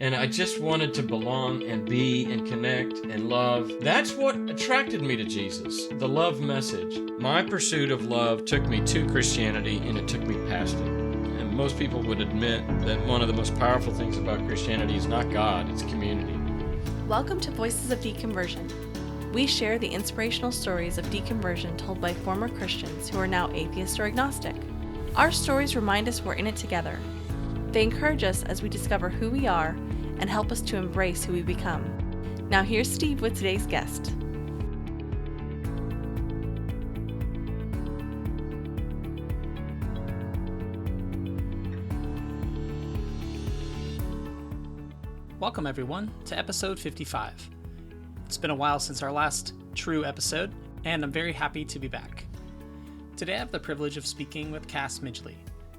And I just wanted to belong and be and connect and love. That's what attracted me to Jesus, the love message. My pursuit of love took me to Christianity, and it took me past it. And most people would admit that one of the most powerful things about Christianity is not God, it's community. Welcome to Voices of Deconversion. We share the inspirational stories of deconversion told by former Christians who are now atheist or agnostic. Our stories remind us we're in it together. They encourage us as we discover who we are and help us to embrace who we become. Now here's Steve with today's guest. Welcome everyone to episode 55. It's been a while since our last true episode, and I'm very happy to be back. Today I have the privilege of speaking with Cass Midgley.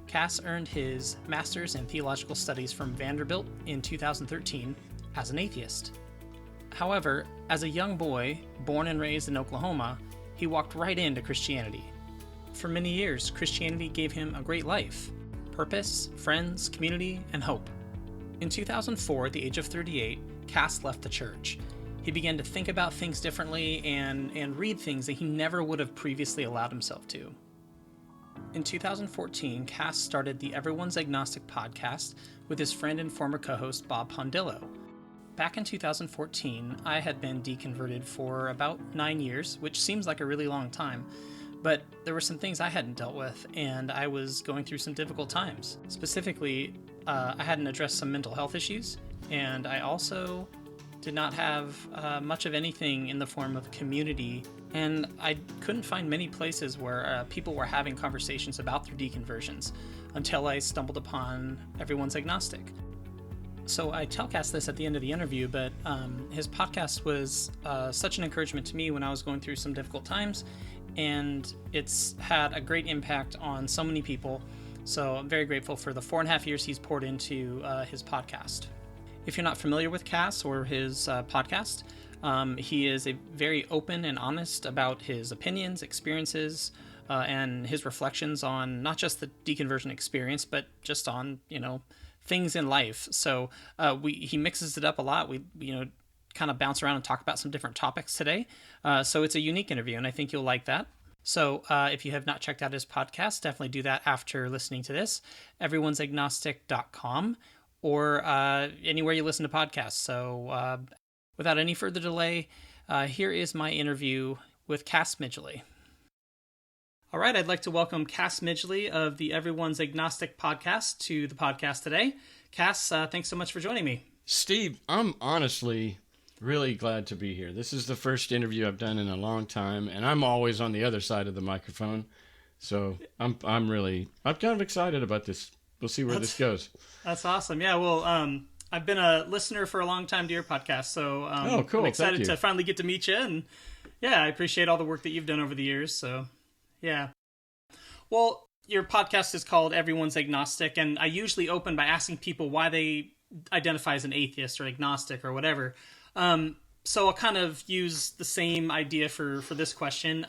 Cass earned his Master's in Theological Studies from Vanderbilt in 2013 as an atheist. However, as a young boy, born and raised in Oklahoma, he walked right into Christianity. For many years, Christianity gave him a great life, purpose, friends, community, and hope. In 2004, at the age of 38, Cass left the church. He began to think about things differently and read things that he never would have previously allowed himself to. In 2014, Cass started the Everyones Agnostic podcast with his friend and former co-host Bob Pondillo. Back in 2014, I had been deconverted for about 9 years, which seems like a really long time, but there were some things I hadn't dealt with, and I was going through some difficult times. Specifically, I hadn't addressed some mental health issues, and I also did not have much of anything in the form of community, and I couldn't find many places where people were having conversations about their deconversions until I stumbled upon Everyone's Agnostic. So I tell Cass this at the end of the interview, but his podcast was such an encouragement to me when I was going through some difficult times, and it's had a great impact on so many people. So I'm very grateful for the 4.5 years he's poured into his podcast. If you're not familiar with Cass or his podcast, he is very open and honest about his opinions, experiences, and his reflections on not just the deconversion experience, but just on, things in life. So he mixes it up a lot. We kind of bounce around and talk about some different topics today. So it's a unique interview, and I think you'll like that. So if you have not checked out his podcast, definitely do that after listening to this. Everyonesagnostic.com or anywhere you listen to podcasts. So without any further delay, here is my interview with Cass Midgley. All right, I'd like to welcome Cass Midgley of the Everyone's Agnostic podcast to the podcast today. Cass, thanks so much for joining me. Steve, I'm honestly really glad to be here. This is the first interview I've done in a long time, and I'm always on the other side of the microphone. So I'm kind of excited about this. We'll see where this goes. That's awesome. Yeah, well, I've been a listener for a long time to your podcast, so cool. I'm excited to finally get to meet you. And yeah, I appreciate all the work that you've done over the years. So yeah. Well, your podcast is called Everyone's Agnostic, and I usually open by asking people why they identify as an atheist or agnostic or whatever. So I'll kind of use the same idea for this question.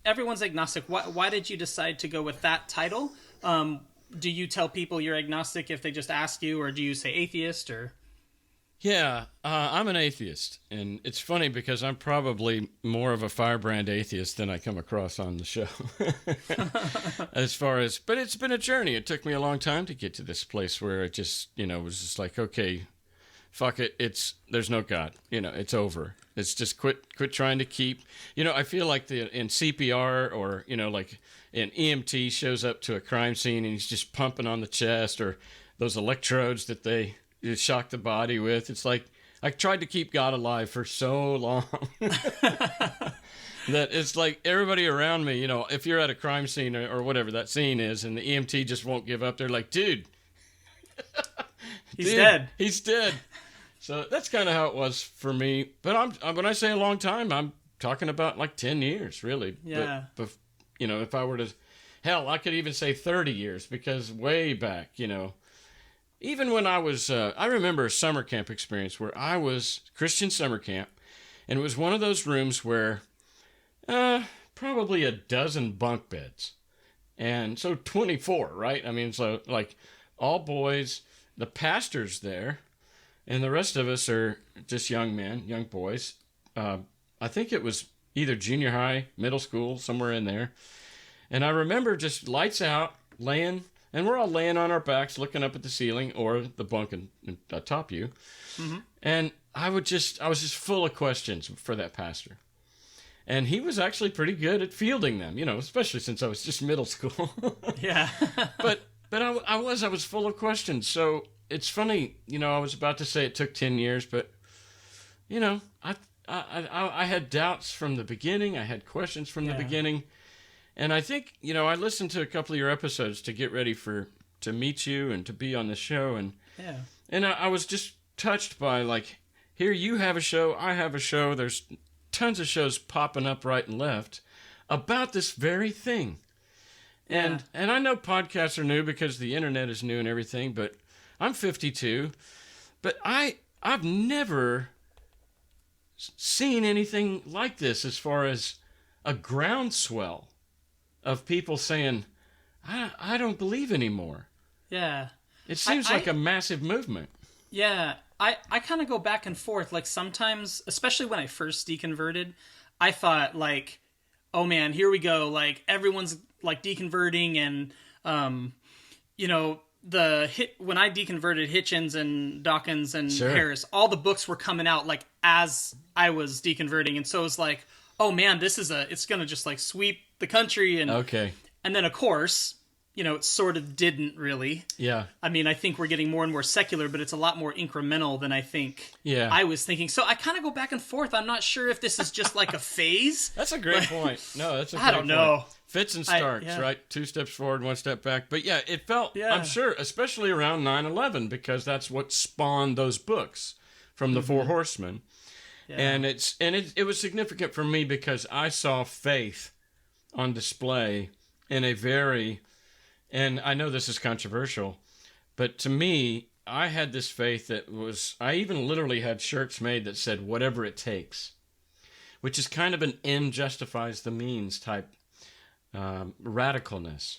Everyone's Agnostic. Why did you decide to go with that title? Do you tell people you're agnostic if they just ask you, or do you say atheist? Or Yeah, I'm an atheist, and it's funny because I'm probably more of a firebrand atheist than I come across on the show. But it's been a journey. It took me a long time to get to this place where it just, was just like, okay, fuck it. There's no God. It's over. It's just quit trying to keep, I feel like in CPR or, like an EMT shows up to a crime scene and he's just pumping on the chest, or those electrodes that they shock the body with. It's like, I tried to keep God alive for so long that it's like everybody around me, if you're at a crime scene or whatever that scene is, and the EMT just won't give up, they're like, dude, he's dead. He's dead. So that's kind of how it was for me. But when I say a long time, I'm talking about like 10 years, really. Yeah. But if I were to, hell, I could even say 30 years, because way back, even when I was, I remember a summer camp experience where I was Christian summer camp, and it was one of those rooms where probably a dozen bunk beds. And so 24, right? I mean, so like all boys, the pastor's there, and the rest of us are just young men, young boys. I think it was either junior high, middle school, somewhere in there. And I remember just lights out, laying, and we're all laying on our backs, looking up at the ceiling or the bunk atop you. Mm-hmm. And I was just full of questions for that pastor. And he was actually pretty good at fielding them, especially since I was just middle school. Yeah. But I was full of questions. So it's funny, I was about to say it took 10 years, but I had doubts from the beginning. I had questions from the beginning. And I think, I listened to a couple of your episodes to get ready to meet you and to be on the show. And I was just touched by, like, here you have a show, I have a show. There's tons of shows popping up right and left about this very thing. And I know podcasts are new because the internet is new and everything, but I'm 52. But I've never seen anything like this as far as a groundswell of people saying, I don't believe anymore. Yeah. It seems like a massive movement. Yeah. I kind of go back and forth. Like sometimes, especially when I first deconverted, I thought like, oh man, here we go. Like everyone's like deconverting and, when I deconverted, Hitchens and Dawkins and Harris, all the books were coming out like as I was deconverting. And so it was like, oh man, it's going to just like sweep the country. And And then of course, it sort of didn't really. Yeah. I mean, I think we're getting more and more secular, but it's a lot more incremental than I think I was thinking. So I kind of go back and forth. I'm not sure if this is just like a phase. That's a great point. No, that's a great I don't know. Point. Fits and starts, right? 2 steps forward, 1 step back. But yeah, it felt, I'm sure, especially around 9/11, because that's what spawned those books from the Four Horsemen. Yeah. And it was significant for me because I saw faith on display in a very, and I know this is controversial, but to me, I had this faith that was, I even literally had shirts made that said, whatever it takes, which is kind of an end justifies the means type radicalness.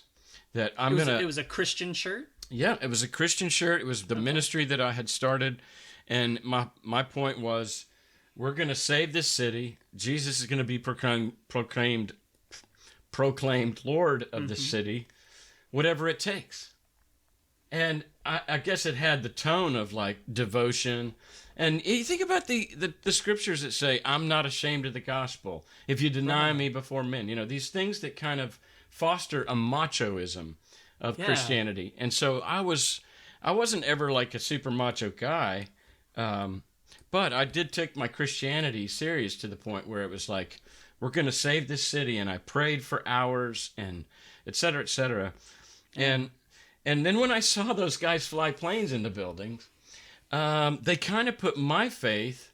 That it was a Christian shirt? Yeah, it was a Christian shirt. It was the ministry that I had started. And my point was, we're going to save this city. Jesus is going to be proclaimed Lord of the city, whatever it takes. And I guess it had the tone of like devotion. And you think about the scriptures that say, I'm not ashamed of the gospel if you deny me before men. These things that kind of foster a machoism of Christianity. And so I wasn't ever like a super macho guy, but I did take my Christianity serious to the point where it was like, we're going to save this city. And I prayed for hours and et cetera, et cetera. And then when I saw those guys fly planes in the buildings, they kind of put my faith,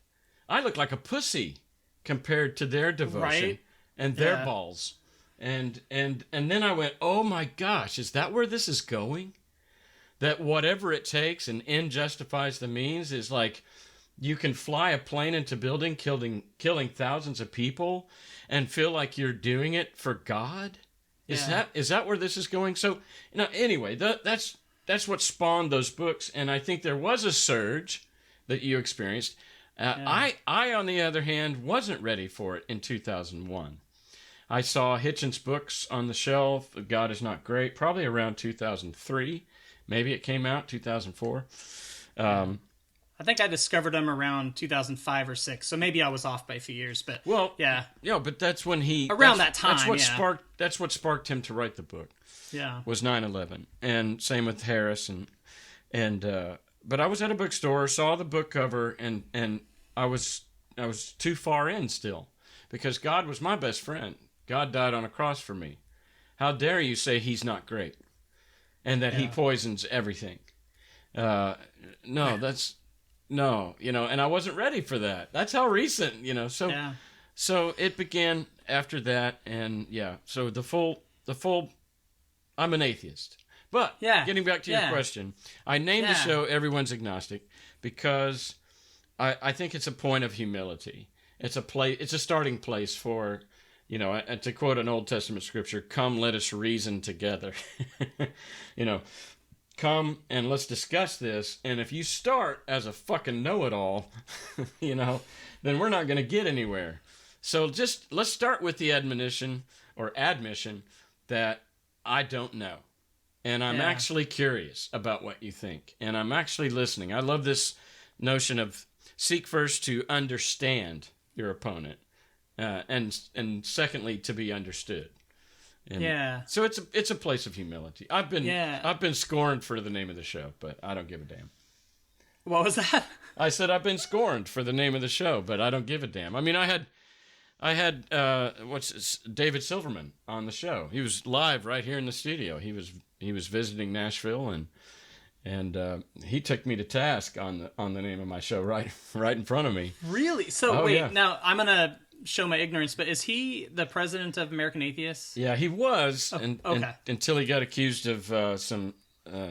I look like a pussy compared to their devotion and their balls. And then I went, oh my gosh, is that where this is going? That whatever it takes and end justifies the means is like, you can fly a plane into building, killing thousands of people and feel like you're doing it for God? Is that where this is going? So, anyway, that's what spawned those books, and I think there was a surge that you experienced. I, on the other hand, wasn't ready for it in 2001. I saw Hitchens' books on the shelf, God Is Not Great, probably around 2003. Maybe it came out 2004. I think I discovered them around 2005 or 6, so maybe I was off by a few years. But but that's when that time. That's what sparked him to write the book. Yeah, was 9/11, and same with Harris but I was at a bookstore, saw the book cover, and I was too far in still, because God was my best friend. God died on a cross for me. How dare you say He's not great, and that He poisons everything? No, and I wasn't ready for that. That's how recent, So it began after that, and so the full. I'm an atheist, but getting back to your question, I named the show "Everyone's Agnostic" because I think it's a point of humility. It's a starting place for, to quote an Old Testament scripture, "Come, let us reason together." come and let's discuss this. And if you start as a fucking know-it-all, then we're not going to get anywhere. So just let's start with the admonition or admission that I don't know. And I'm actually curious about what you think. And I'm actually listening. I love this notion of seek first to understand your opponent. And secondly, to be understood. And so it's a place of humility. I've been scorned for the name of the show, but I don't give a damn. What was that? I said I've been scorned for the name of the show, but I don't give a damn. I mean, I had David Silverman on the show. He was live right here in the studio. He was visiting Nashville, and he took me to task on the name of my show right in front of me. Really? So wait, now I'm gonna show my ignorance, but is he the president of American Atheists? Yeah, he was, okay. Until he got accused of some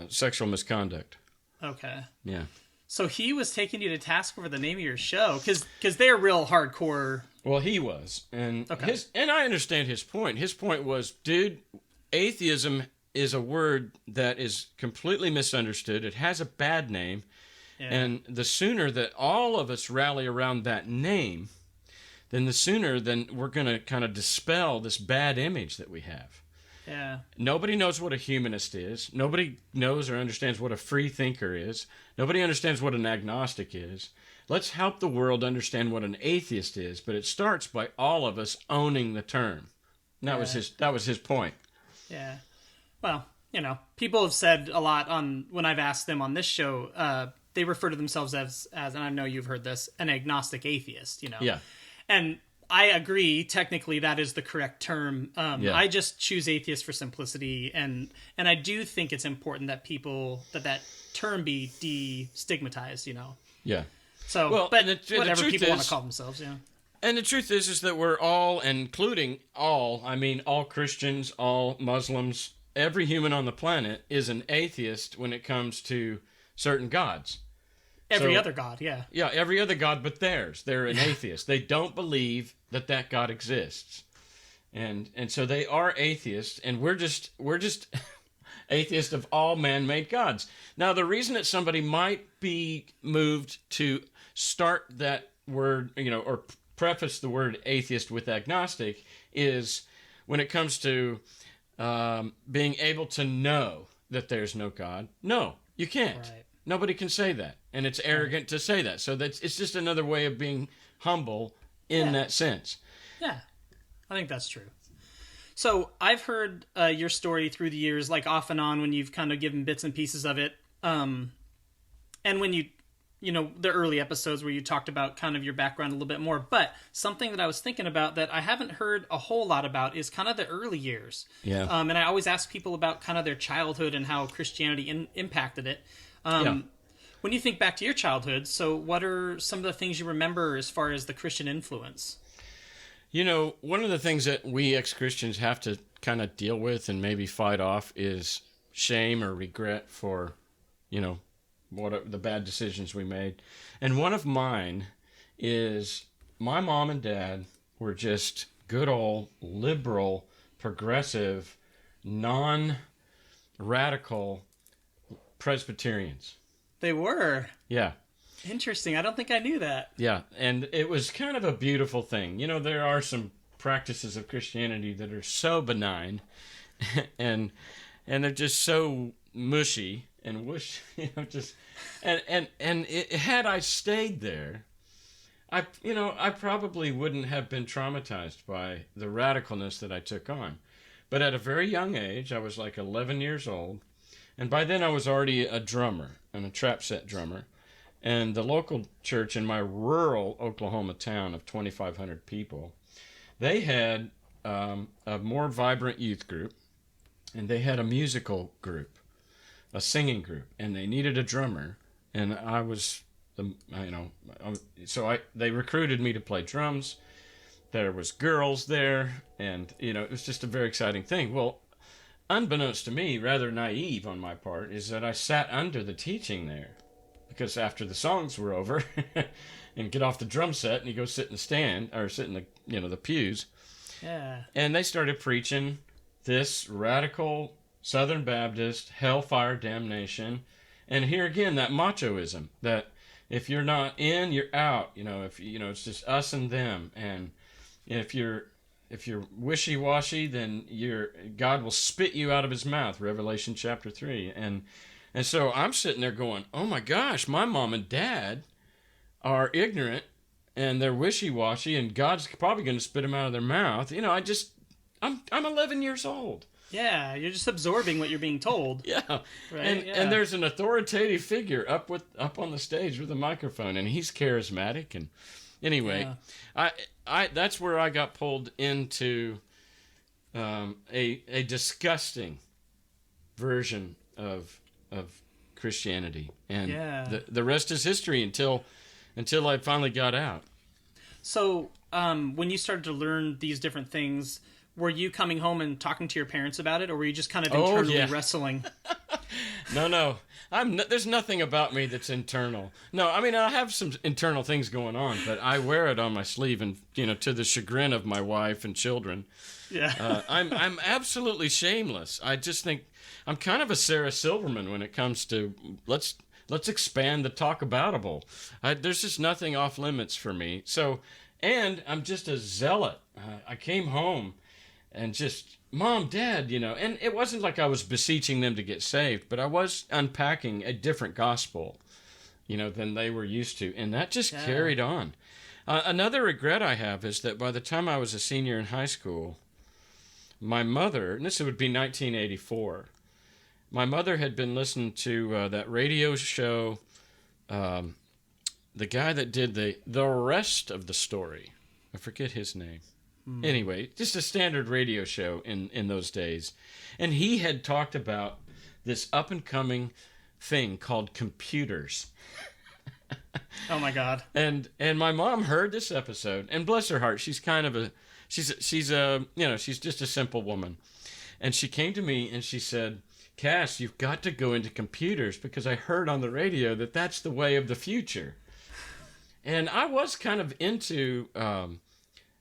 sexual misconduct. Okay. Yeah. So he was taking you to task over the name of your show, because they're real hardcore. Well, he was, and okay. And I understand his point. His point was, dude, atheism is a word that is completely misunderstood. It has a bad name, and the sooner that all of us rally around that name, then the sooner we're going to kind of dispel this bad image that we have. Yeah. Nobody knows what a humanist is. Nobody knows or understands what a free thinker is. Nobody understands what an agnostic is. Let's help the world understand what an atheist is, but it starts by all of us owning the term. And that was his point. Yeah. Well, people have said a lot when I've asked them on this show, they refer to themselves as, and I know you've heard this, an agnostic atheist, Yeah. And I agree, technically that is the correct term. I just choose atheist for simplicity, and I do think it's important that that term be destigmatized, Yeah. So, well, but whatever people want to call themselves, And the truth is that we're all, including all, I mean all Christians, all Muslims, every human on the planet is an atheist when it comes to certain gods. Every other god, yeah. Yeah, every other god but theirs. They're an atheist. They don't believe that God exists. And so they are atheists, and we're just atheists of all man-made gods. Now, the reason that somebody might be moved to start that word, or preface the word atheist with agnostic is when it comes to being able to know that there's no God. No, you can't. Right. Nobody can say that, and it's arrogant to say that. So it's just another way of being humble in that sense. Yeah, I think that's true. So I've heard your story through the years, like off and on, when you've kind of given bits and pieces of it, and when the early episodes where you talked about kind of your background a little bit more. But something that I was thinking about that I haven't heard a whole lot about is kind of the early years. Yeah. And I always ask people about kind of their childhood and how Christianity impacted it. When you think back to your childhood, so what are some of the things you remember as far as the Christian influence? One of the things that we ex-Christians have to kind of deal with and maybe fight off is shame or regret for, what the bad decisions we made. And one of mine is my mom and dad were just good old liberal, progressive, non-radical Presbyterians. They were? Yeah. Interesting. I don't think I knew that. Yeah, and it was kind of a beautiful thing. There are some practices of Christianity that are so benign and they're just so mushy and whoosh, and had I stayed there, I probably wouldn't have been traumatized by the radicalness that I took on. But at a very young age, I was like 11 years old, and by then I was already a drummer, and a trap set drummer. And the local church in my rural Oklahoma town of 2,500 people, they had a more vibrant youth group, and they had a musical group, a singing group, and they needed a drummer. And I was, they recruited me to play drums. There was girls there, and, it was just a very exciting thing. Well, unbeknownst to me, rather naive on my part, is that I sat under the teaching there. Because after the songs were over, and get off the drum set, and you go sit in the stand, or sit in the, the pews. Yeah. And they started preaching this radical Southern Baptist, hellfire, damnation. And here again, that machoism, that if you're not in, you're out. If it's just us and them. And if you're wishy-washy, then God will spit you out of his mouth, Revelation chapter 3. And so I'm sitting there going, oh my gosh, my mom and dad are ignorant and they're wishy-washy, and God's probably going to spit them out of their mouth. I'm 11 years old. Yeah, you're just absorbing what you're being told. Yeah. Right? And there's an authoritative figure up on the stage with a microphone, and he's charismatic. And anyway, I that's where I got pulled into a disgusting version of Christianity, and the rest is history until I finally got out. So when you started to learn these different things, were you coming home and talking to your parents about it, or were you just kind of internally wrestling? No. There's nothing about me that's internal. No, I mean, I have some internal things going on, but I wear it on my sleeve, and to the chagrin of my wife and children. Yeah. I'm absolutely shameless. I just think I'm kind of a Sarah Silverman when it comes to let's expand the talk-aboutable. There's just nothing off limits for me. So, and I'm just a zealot. I came home and just, Mom, Dad, and it wasn't like I was beseeching them to get saved, but I was unpacking a different gospel, than they were used to. And that just carried on. Another regret I have is that by the time I was a senior in high school, my mother, and this would be 1984, my mother had been listening to that radio show, the guy that did the rest of the story. I forget his name. Anyway, just a standard radio show in those days. And he had talked about this up-and-coming thing called computers. Oh, my God. And my mom heard this episode, and bless her heart, she's kind of she's just a simple woman. And she came to me and she said, Cass, you've got to go into computers because I heard on the radio that that's the way of the future. And I was kind of into, I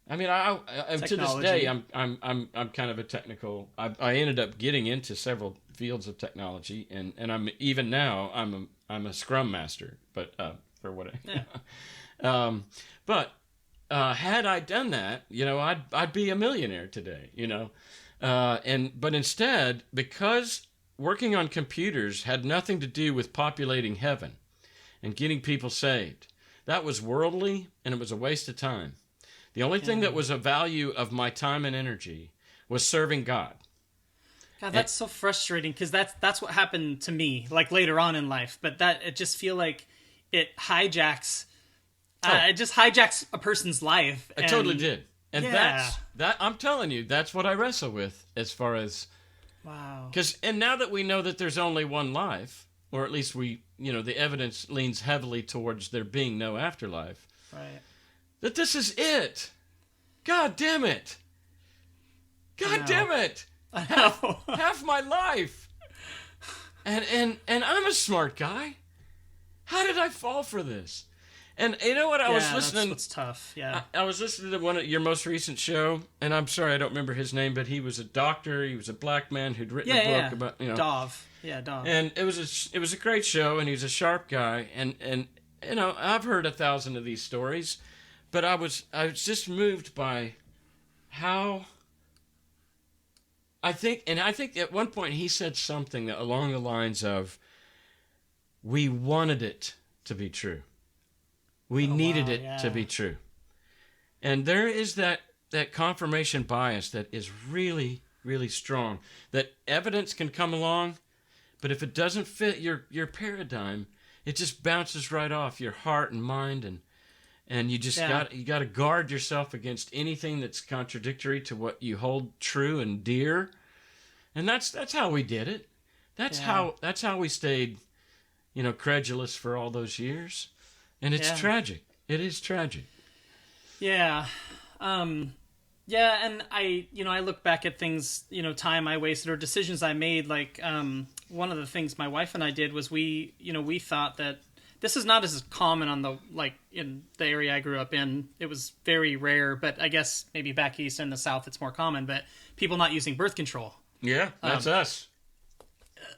to this day, I'm kind of a technical. I ended up getting into several fields of technology, and I'm even now I'm a Scrum Master, but for what but had I done that, I'd be a millionaire today, but instead, because working on computers had nothing to do with populating heaven and getting people saved. That was worldly, and it was a waste of time. The only thing that was a value of my time and energy was serving God. God, that's so frustrating, because that's what happened to me, like later on in life. But it just feel like it hijacks. It just hijacks a person's life. It totally did, and that I'm telling you, that's what I wrestle with as far as. Wow. And now that we know that there's only one life, or at least the evidence leans heavily towards there being no afterlife. Right. That this is it. God damn it. God damn it. I know. Half my life. And I'm a smart guy. How did I fall for this? And you know what? I was listening. That's what's tough. Yeah. I was listening to one of your most recent show, and I'm sorry I don't remember his name, but he was a doctor. He was a black man who'd written a book about Dov. Yeah, Dov. And it was a great show, and he was a sharp guy. And I've heard 1,000 of these stories, but I was just moved by how. I think at one point he said something along the lines of, "We wanted it to be true. We needed it to be true." And there is that confirmation bias that is really, really strong. That evidence can come along, but if it doesn't fit your paradigm, it just bounces right off your heart and mind, and you just got to guard yourself against anything that's contradictory to what you hold true and dear. And that's how we did it. That's how we stayed, credulous for all those years. And it's tragic. It is tragic. Yeah. And I look back at things, time I wasted or decisions I made. Like, one of the things my wife and I did was we thought that this is not as common in the area I grew up in. It was very rare, but I guess maybe back east in the South it's more common, but people not using birth control. Yeah, that's us.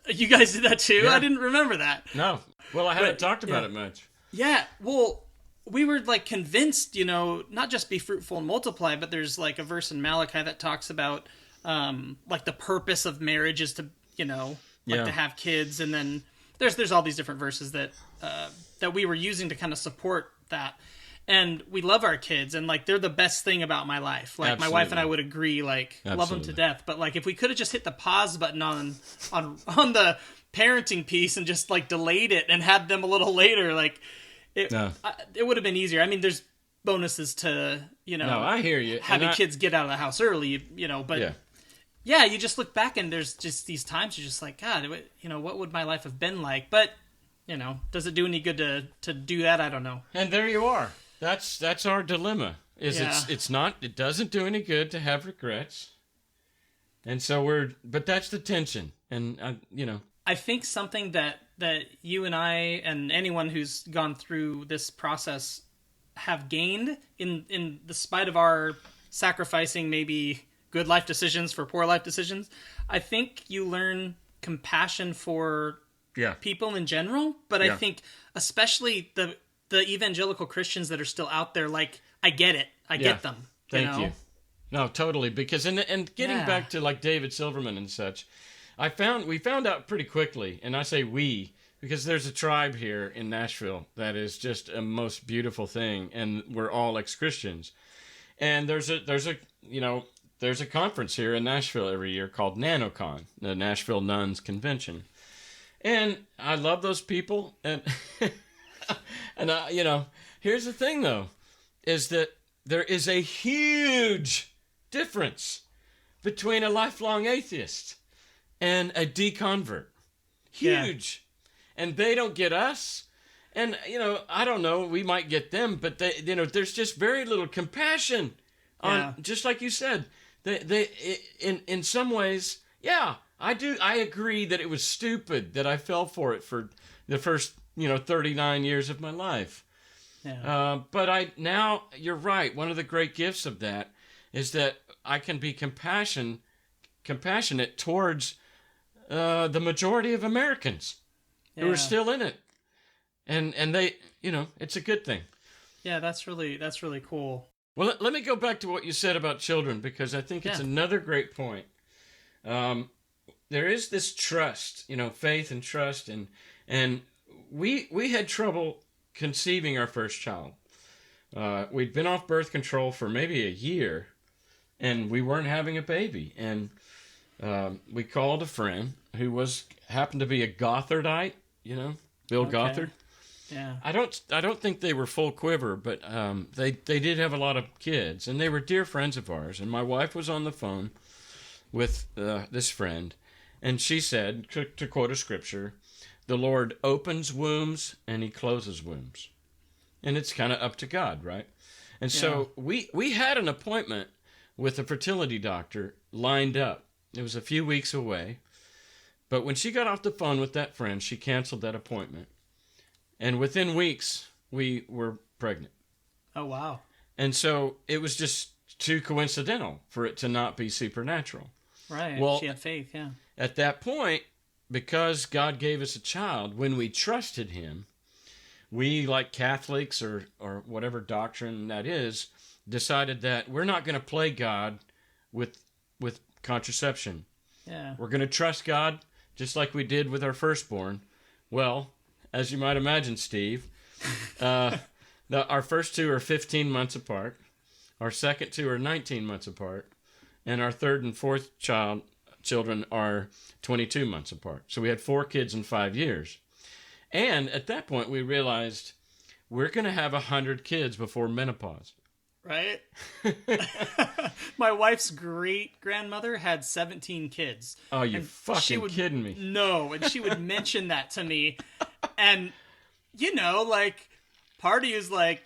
You guys did that too? Yeah. I didn't remember that. No. Well, I haven't talked about it much. Yeah, well, we were like convinced, not just be fruitful and multiply, but there's like a verse in Malachi that talks about like the purpose of marriage is to, to have kids, and then there's all these different verses that we were using to kind of support that. And we love our kids, and like they're the best thing about my life. Like Absolutely. my wife and I would agree, like love them to death. But like if we could have just hit the pause button on the parenting piece and just like delayed it and had them a little later, like it would have been easier. I mean, there's bonuses to No, I hear you. Having kids get out of the house early, but yeah, you just look back and there's just these times you're just like, God, what would my life have been like? But does it do any good to do that? I don't know. And there you are. That's our dilemma. It doesn't do any good to have regrets. And so but that's the tension. And I think something that you and I and anyone who's gone through this process have gained in the spite of our sacrificing maybe good life decisions for poor life decisions, I think you learn compassion for people in general, but I think especially the evangelical Christians that are still out there, like, I get it. I get them. Thank you. No, totally. Because, and getting back to like David Silverman and such, we found out pretty quickly, and I say we, because there's a tribe here in Nashville that is just a most beautiful thing, and we're all ex-Christians. And there's a conference here in Nashville every year called NanoCon, the Nashville Nuns Convention. And I love those people, and and here's the thing though, is that there is a huge difference between a lifelong atheist and a deconvert. Huge. Yeah. And they don't get us. And, I don't know, we might get them, but they, there's just very little compassion on, just like you said, they in some ways, I agree that it was stupid that I fell for it for the first, 39 years of my life. Yeah. But now you're right. One of the great gifts of that is that I can be compassionate towards the majority of Americans who are still in it, and they, it's a good thing. Yeah, that's really cool. Well, let me go back to what you said about children, because I think it's another great point. There is this trust, faith and trust, and we had trouble conceiving our first child. We'd been off birth control for maybe a year, and we weren't having a baby. And we called a friend who happened to be a Gothardite, Bill Gothard. Yeah. I don't think they were full quiver, but they did have a lot of kids, and they were dear friends of ours. And my wife was on the phone with this friend, and she said, to quote a scripture, "The Lord opens wombs and He closes wombs," and it's kind of up to God, right? And so we had an appointment with a fertility doctor lined up. It was a few weeks away, but when she got off the phone with that friend, she canceled that appointment. And within weeks, we were pregnant. Oh, wow. And so it was just too coincidental for it to not be supernatural. Right. Well, she had faith, yeah. At that point, because God gave us a child, when we trusted Him, we, like Catholics or whatever doctrine that is, decided that we're not going to play God with contraception. Yeah. We're going to trust God just like we did with our firstborn. Well, as you might imagine, Steve, our first two are 15 months apart. Our second two are 19 months apart. And our third and fourth children are 22 months apart. So we had 4 kids in 5 years. And at that point, we realized we're going to have 100 kids before menopause. Right? My wife's great-grandmother had 17 kids. Oh, you fucking kidding me. No, and she would mention that to me. And, like, part of you is like,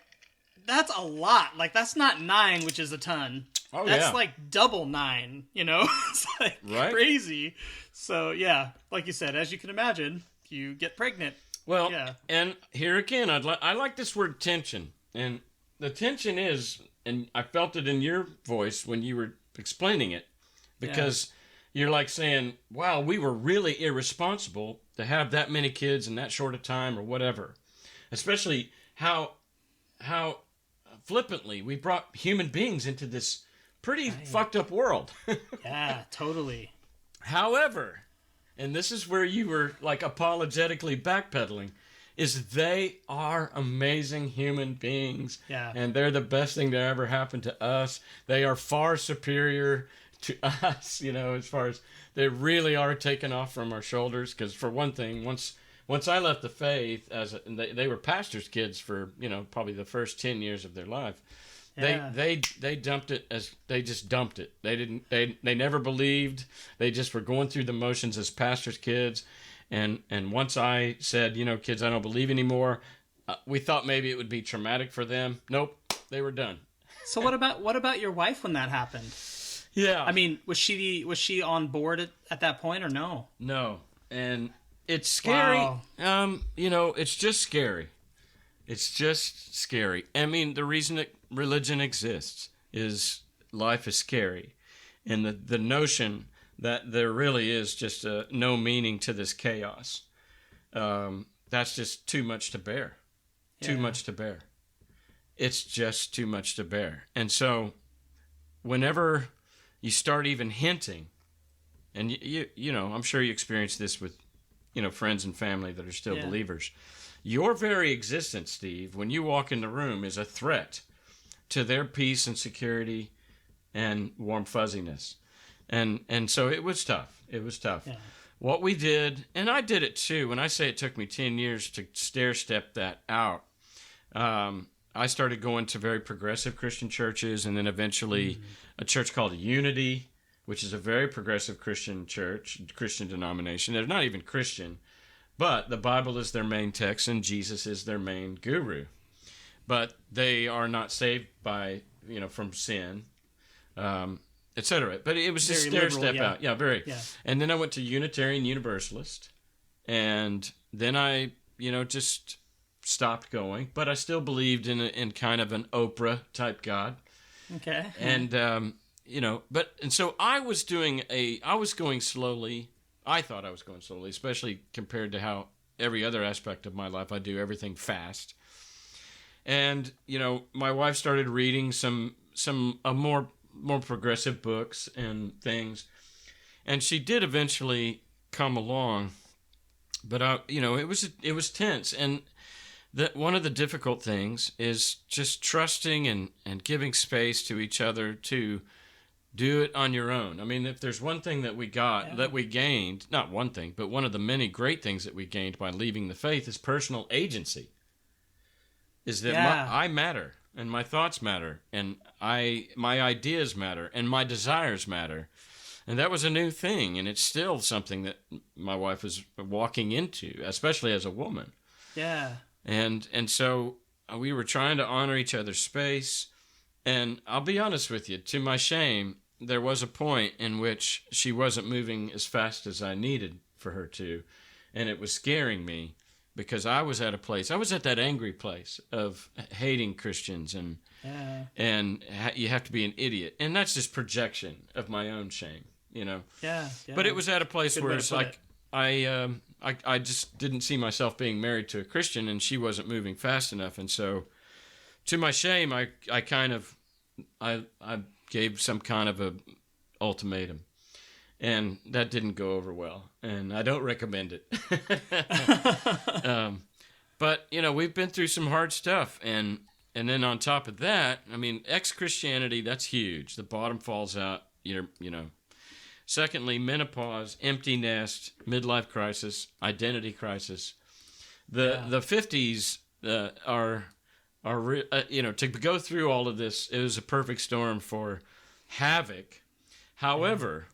that's a lot. Like, that's not 9, which is a ton. Oh, that's like double 9, It's like crazy. So, yeah, like you said, as you can imagine, you get pregnant. Well, and here again, I like this word tension. And the tension is, and I felt it in your voice when you were explaining it, because you're like saying, wow, we were really irresponsible to have that many kids in that short a time or whatever. Especially how flippantly we brought human beings into this pretty fucked up world. Yeah, totally. However, and this is where you were like apologetically backpedaling, is they are amazing human beings. Yeah. And they're the best thing to ever happen to us. They are far superior to us, as far as they really are taken off from our shoulders. Because for one thing, once I left the faith, they were pastors' kids for, probably the first 10 years of their life. Yeah. They dumped it they just dumped it. They never believed. They just were going through the motions as pastors' kids. And once I said, kids, I don't believe anymore, we thought maybe it would be traumatic for them. Nope, they were done. So what about your wife when that happened? Yeah. I mean, was she on board at that point or no? No. And it's scary. Wow. It's just scary. It's just scary. I mean, the reason that religion exists is life is scary. And the notion that there really is just no meaning to this chaos, that's just too much to bear. Yeah. Too much to bear. It's just too much to bear. And so whenever you start even hinting, and I'm sure you experience this with, friends and family that are still believers. Your very existence, Steve, when you walk in the room is a threat to their peace and security and warm fuzziness. And so it was tough. It was tough. Yeah. What we did, and I did it too, when I say it took me 10 years to stair-step that out, I started going to very progressive Christian churches, and then eventually a church called Unity, which is a very progressive Christian church, Christian denomination. They're not even Christian, but the Bible is their main text, and Jesus is their main guru. But they are not saved by, from sin, etc. But it was just stair-step out. Yeah, very. Yeah. And then I went to Unitarian Universalist, and then I, just stopped going. But I still believed in kind of an Oprah-type God. Okay. And, and so I was going slowly. I thought I was going slowly, especially compared to how every other aspect of my life I do everything fast. And, my wife started reading some more progressive books and things, and she did eventually come along, but it was tense, and one of the difficult things is just trusting and giving space to each other to do it on your own. I mean, if there's one thing that we got, that we gained, not one thing, but one of the many great things that we gained by leaving the faith is personal agency. Is that I matter, and my thoughts matter, and my ideas matter, and my desires matter. And that was a new thing, and it's still something that my wife was walking into, especially as a woman. Yeah. And so we were trying to honor each other's space. And I'll be honest with you, to my shame, there was a point in which she wasn't moving as fast as I needed for her to. And it was scaring me because I was at that angry place of hating Christians and you have to be an idiot. And that's just projection of my own shame, Yeah. But it was at a place where it's like, I just didn't see myself being married to a Christian, and she wasn't moving fast enough. And so, to my shame, I gave some kind of a ultimatum, and that didn't go over well, and I don't recommend it. But we've been through some hard stuff, and then on top of that, I mean, ex-Christianity, that's huge. The bottom falls out. Secondly, menopause, empty nest, midlife crisis, identity crisis. The 50s are to go through all of this, it was a perfect storm for havoc. However,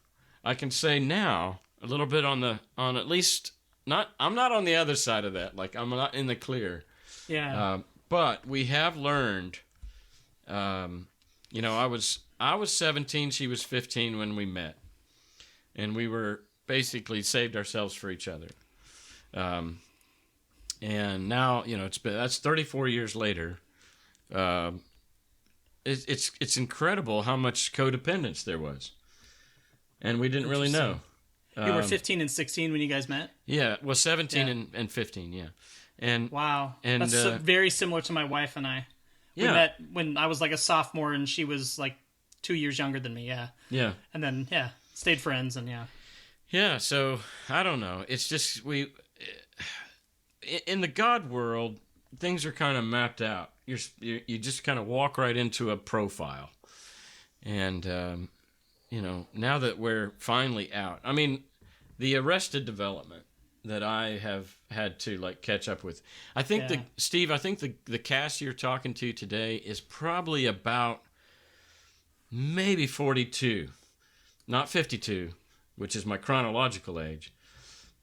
I can say now a little bit on at least I'm not on the other side of that. Like, I'm not in the clear. Yeah. But we have learned. I was 17, she was 15 when we met. And we were basically saved ourselves for each other. And now, that's 34 years later. It's incredible how much codependence there was. and we didn't really know. You were 15 and 16 when you guys met? Yeah, well, 17 and 15, yeah. And wow, and that's very similar to my wife and I. We met when I was like a sophomore, and she was like 2 years younger than me. Yeah. And then stayed friends, and Yeah. So I don't know. It's just in the God world, things are kind of mapped out. You just kind of walk right into a profile, and now that we're finally out, I mean, the arrested development that I have had to like catch up with. I think Steve, I think the Cass you're talking to today is probably about maybe 42, not 52, which is my chronological age.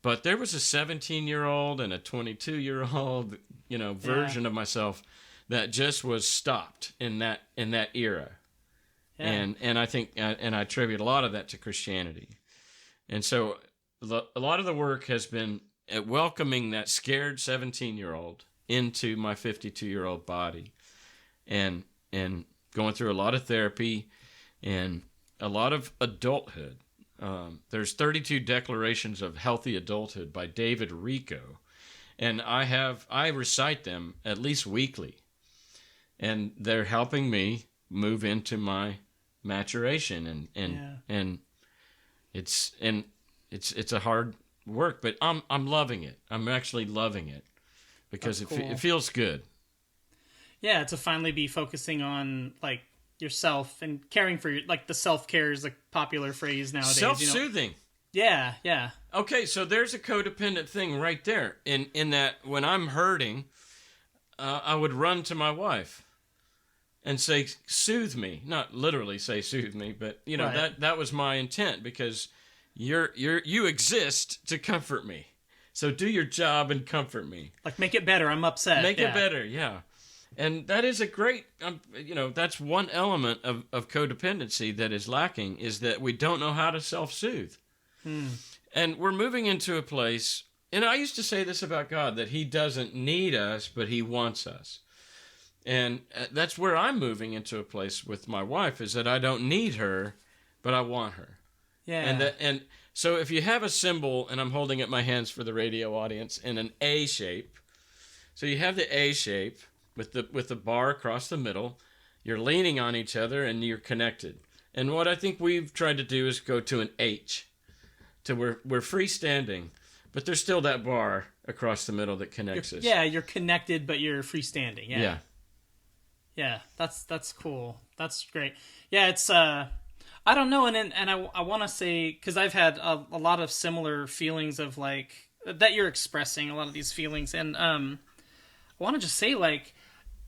But there was a 17-year-old and a 22-year-old, version of myself that just was stopped in that era. Yeah. And I think and I attribute a lot of that to Christianity. And so a lot of the work has been at welcoming that scared 17-year-old into my 52-year-old body, and going through a lot of therapy and a lot of adulthood. There's 32 declarations of healthy adulthood by David Rico, and I recite them at least weekly, and they're helping me move into my maturation, and it's a hard work, but I'm loving it. I'm actually loving it because it feels good. Yeah, to finally be focusing on like yourself and caring for the self-care is a popular phrase nowadays. Self-soothing. Yeah. Okay, so there's a codependent thing right there. In that when I'm hurting, I would run to my wife and say, "Soothe me." Not literally say "soothe me," but right. that was my intent, because you exist to comfort me. So do your job and comfort me. Like, make it better. I'm upset. Make it better, yeah. And that is a great, that's one element of codependency that is lacking, is that we don't know how to self-soothe. And we're moving into a place, and I used to say this about God, that he doesn't need us, but he wants us. And that's where I'm moving into a place with my wife, is that I don't need her, but I want her. Yeah. And so if you have a symbol, and I'm holding up my hands for the radio audience, in an A shape, so you have the A shape, with the bar across the middle, you're leaning on each other and you're connected. And what I think we've tried to do is go to an H, to where we're freestanding, but there's still that bar across the middle that connects us. Yeah, you're connected, but you're freestanding. Yeah, that's cool. That's great. Yeah, it's I don't know, and I want to say, because I've had a lot of similar feelings of like that you're expressing, a lot of these feelings, and I want to just say, like,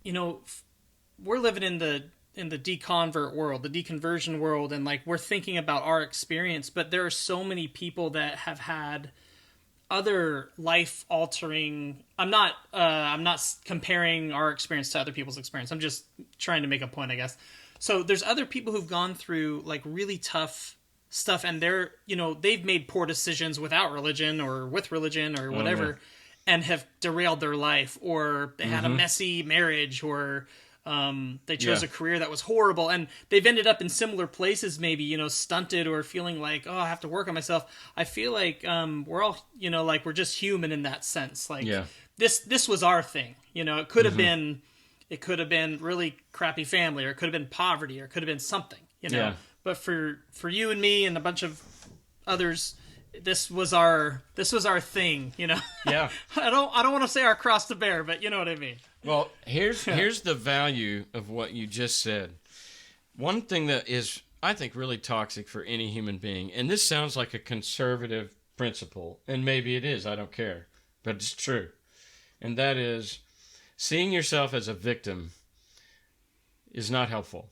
we're living in the deconvert world, the deconversion world, and like we're thinking about our experience, but there are so many people that have had other life altering. I'm not comparing our experience to other people's experience. I'm just trying to make a point, I guess. So there's other people who've gone through like really tough stuff, and they're they've made poor decisions without religion or with religion or whatever. Oh, yeah. And have derailed their life, or they had a messy marriage, or they chose a career that was horrible, and they've ended up in similar places, maybe, stunted, or feeling like, oh, I have to work on myself. I feel like we're all, like we're just human in that sense. Like this was our thing. It could have been really crappy family, or it could have been poverty, or it could have been something. But for you and me and a bunch of others, this was our thing, Yeah. I don't want to say our cross to bear, but you know what I mean. Well, here's the value of what you just said. One thing that is, I think, really toxic for any human being, and this sounds like a conservative principle, and maybe it is, I don't care, but it's true. And that is, seeing yourself as a victim is not helpful.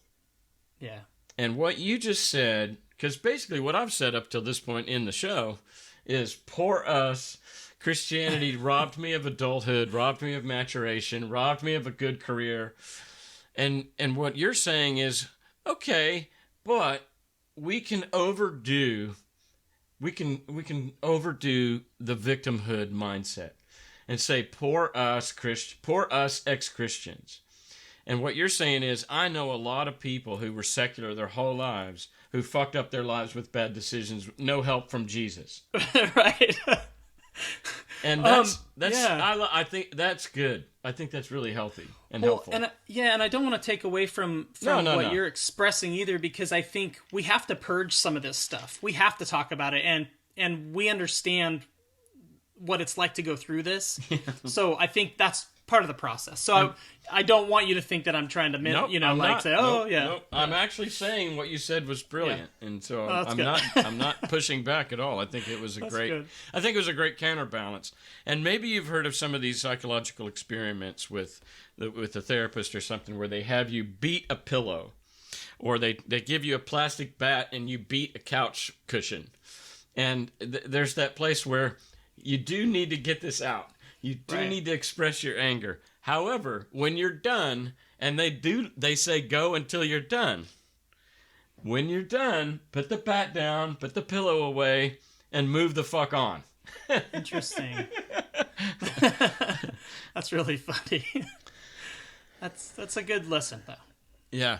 Yeah. And what you just said, because basically what I've said up till this point in the show is, poor us, Christianity robbed me of adulthood, robbed me of maturation, robbed me of a good career. And what you're saying is, okay, but we can overdo the victimhood mindset and say, poor us ex-Christians. And what you're saying is, I know a lot of people who were secular their whole lives who fucked up their lives with bad decisions, no help from Jesus. Right. And I think that's good. I think that's really healthy and helpful. And I don't want to take away from what you're expressing either, because I think we have to purge some of this stuff. We have to talk about it, and we understand what it's like to go through this. So I think that's part of the process. So I don't want you to think that I'm trying to, I'm actually saying what you said was brilliant, and so I'm not pushing back at all. I think it was a great counterbalance. And maybe you've heard of some of these psychological experiments with a therapist or something, where they have you beat a pillow, or they give you a plastic bat and you beat a couch cushion, and there's that place where you do need to get this out. You do need to express your anger. However, when you're done, and they say go until you're done. When you're done, put the bat down, put the pillow away, and move the fuck on. Interesting. That's really funny. That's a good lesson, though. Yeah.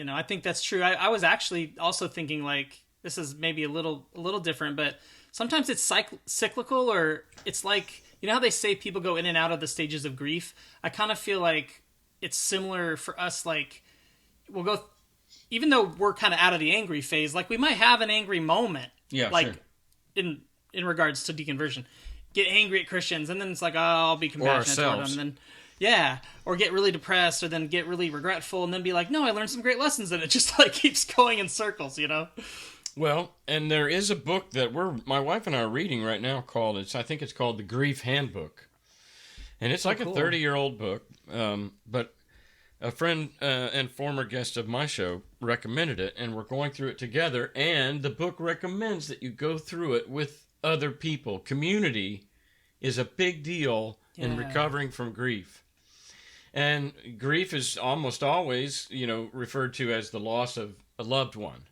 I think that's true. I was actually also thinking, like, this is maybe a little different, but sometimes it's cyclical, or it's like, you know how they say people go in and out of the stages of grief? I kind of feel like it's similar for us. Like, we'll go, even though we're kind of out of the angry phase, like we might have an angry moment. Yeah, like sure. in regards to deconversion, get angry at Christians, and then it's like, oh, I'll be compassionate toward them, and then or get really depressed, or then get really regretful, and then be like, no, I learned some great lessons, and it just like keeps going in circles, Well, and there is a book that my wife and I are reading right now I think it's called The Grief Handbook. And it's like a 30-year-old book, but a friend and former guest of my show recommended it, and we're going through it together, and the book recommends that you go through it with other people. Community is a big deal in recovering from grief. And grief is almost always, referred to as the loss of a loved one.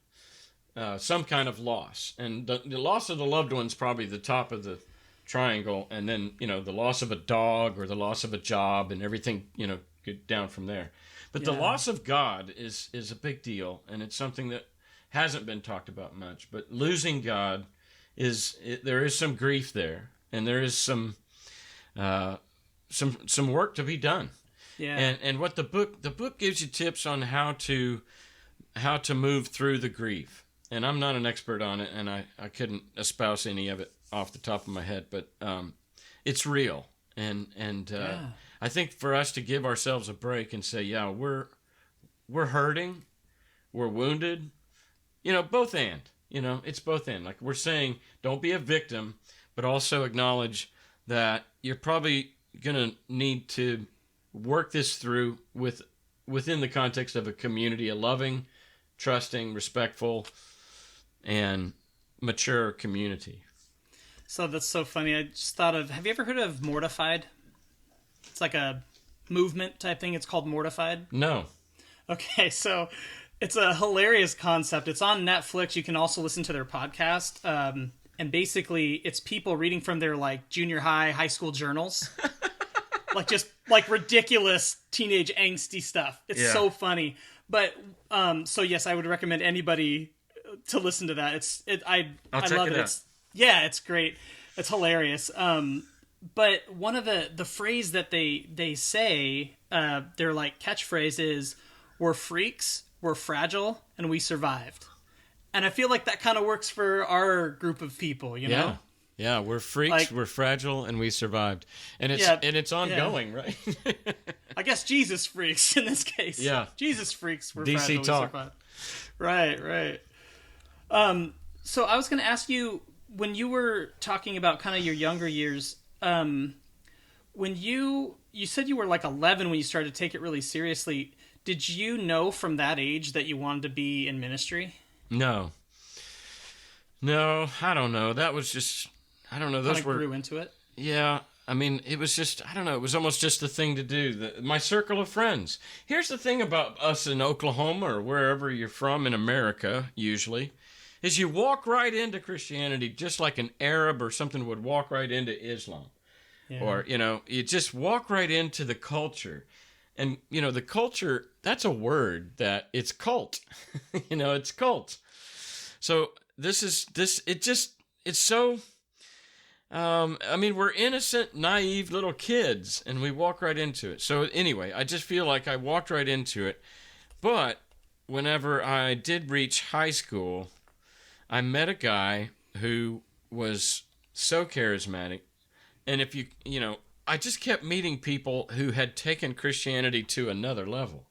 Some kind of loss, and the loss of the loved one's probably the top of the triangle, and then the loss of a dog or the loss of a job, and everything get down from there. But the loss of God is a big deal, and it's something that hasn't been talked about much. But losing God there is some grief there, and there is some work to be done. Yeah. And what the book gives you tips on how to move through the grief. And I'm not an expert on it, and I couldn't espouse any of it off the top of my head, but it's real. And I think for us to give ourselves a break and say, we're hurting, we're wounded, both and. It's both and. Like we're saying, don't be a victim, but also acknowledge that you're probably going to need to work this through within the context of a community, a loving, trusting, respectful, and mature community. So that's so funny. I just thought of, have you ever heard of Mortified? It's like a movement type thing. It's called Mortified. No. Okay, so it's a hilarious concept. It's on Netflix. You can also listen to their podcast. And basically, it's people reading from their like junior high school journals. Just ridiculous teenage angsty stuff. It's so funny. But so yes, I would recommend anybody to listen to that. I love it. It's great. It's hilarious. But one of the phrase that they say, their like catchphrase is, "We're freaks, we're fragile, and we survived." And I feel like that kind of works for our group of people, know? Yeah, we're freaks, we're fragile, and we survived. And it's ongoing, right? I guess Jesus freaks in this case. Yeah. Jesus freaks, we're DC fragile, talk. We survived. Right. So I was going to ask you, when you were talking about kind of your younger years, when you said you were like 11 when you started to take it really seriously, did you know from that age that you wanted to be in ministry? No, I don't know. That was just, I don't know. Those kind of grew into it? Yeah. I mean, it was just, I don't know. It was almost just the thing to do. My circle of friends. Here's the thing about us in Oklahoma or wherever you're from in America, usually, is you walk right into Christianity just like an Arab or something would walk right into Islam. Yeah. Or, you just walk right into the culture. And, the culture, that's a word that it's cult. It's cult. So it's so, we're innocent, naive little kids, and we walk right into it. So anyway, I just feel like I walked right into it. But whenever I did reach high school, I met a guy who was so charismatic. And if I just kept meeting people who had taken Christianity to another level.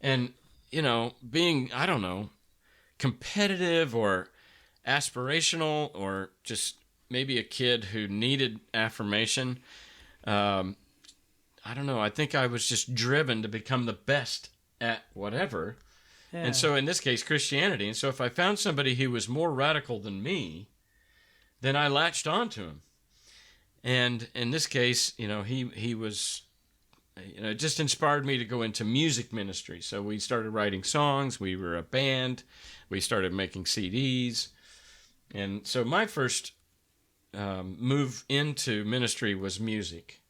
And, being, I don't know, competitive or aspirational, or just maybe a kid who needed affirmation. I don't know. I think I was just driven to become the best at whatever. Yeah. And so in this case, Christianity. And so if I found somebody who was more radical than me, then I latched onto him. And in this case, he was, it just inspired me to go into music ministry. So we started writing songs. We were a band. We started making CDs. And so my first move into ministry was music.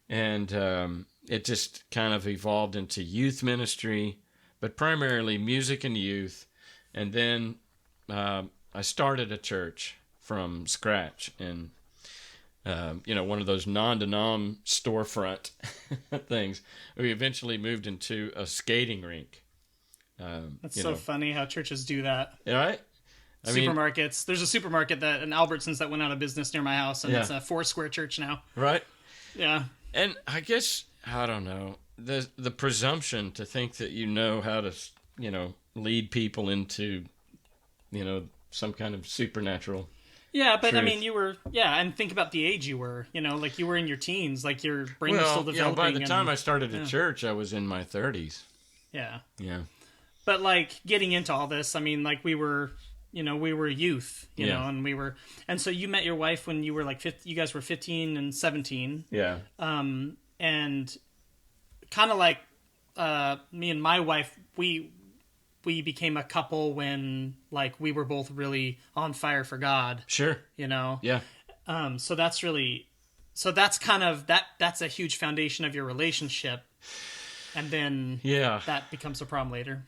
And it just kind of evolved into youth ministry, but primarily music and youth. And then I started a church from scratch, and one of those non-denom storefront things. We eventually moved into a skating rink. That's so funny how churches do that. Right? Supermarkets. There's a supermarket an Albertsons that went out of business near my house, and it's a Foursquare church now. Right? Yeah. And I guess, I don't know, the presumption to think that you know how to, lead people into, some kind of supernatural. Yeah, but truth. you were, and think about the age you were, like you were in your teens, like your brain was still developing. By the time I started at church, I was in my 30s. Yeah. Yeah. But like getting into all this, we were, we were youth, you know, and so you met your wife when you were like, you guys were 15 and 17. Yeah. And kind of like, me and my wife, we became a couple when like we were both really on fire for God. Sure. Yeah. So that's kind of that's a huge foundation of your relationship. And then that becomes a problem later.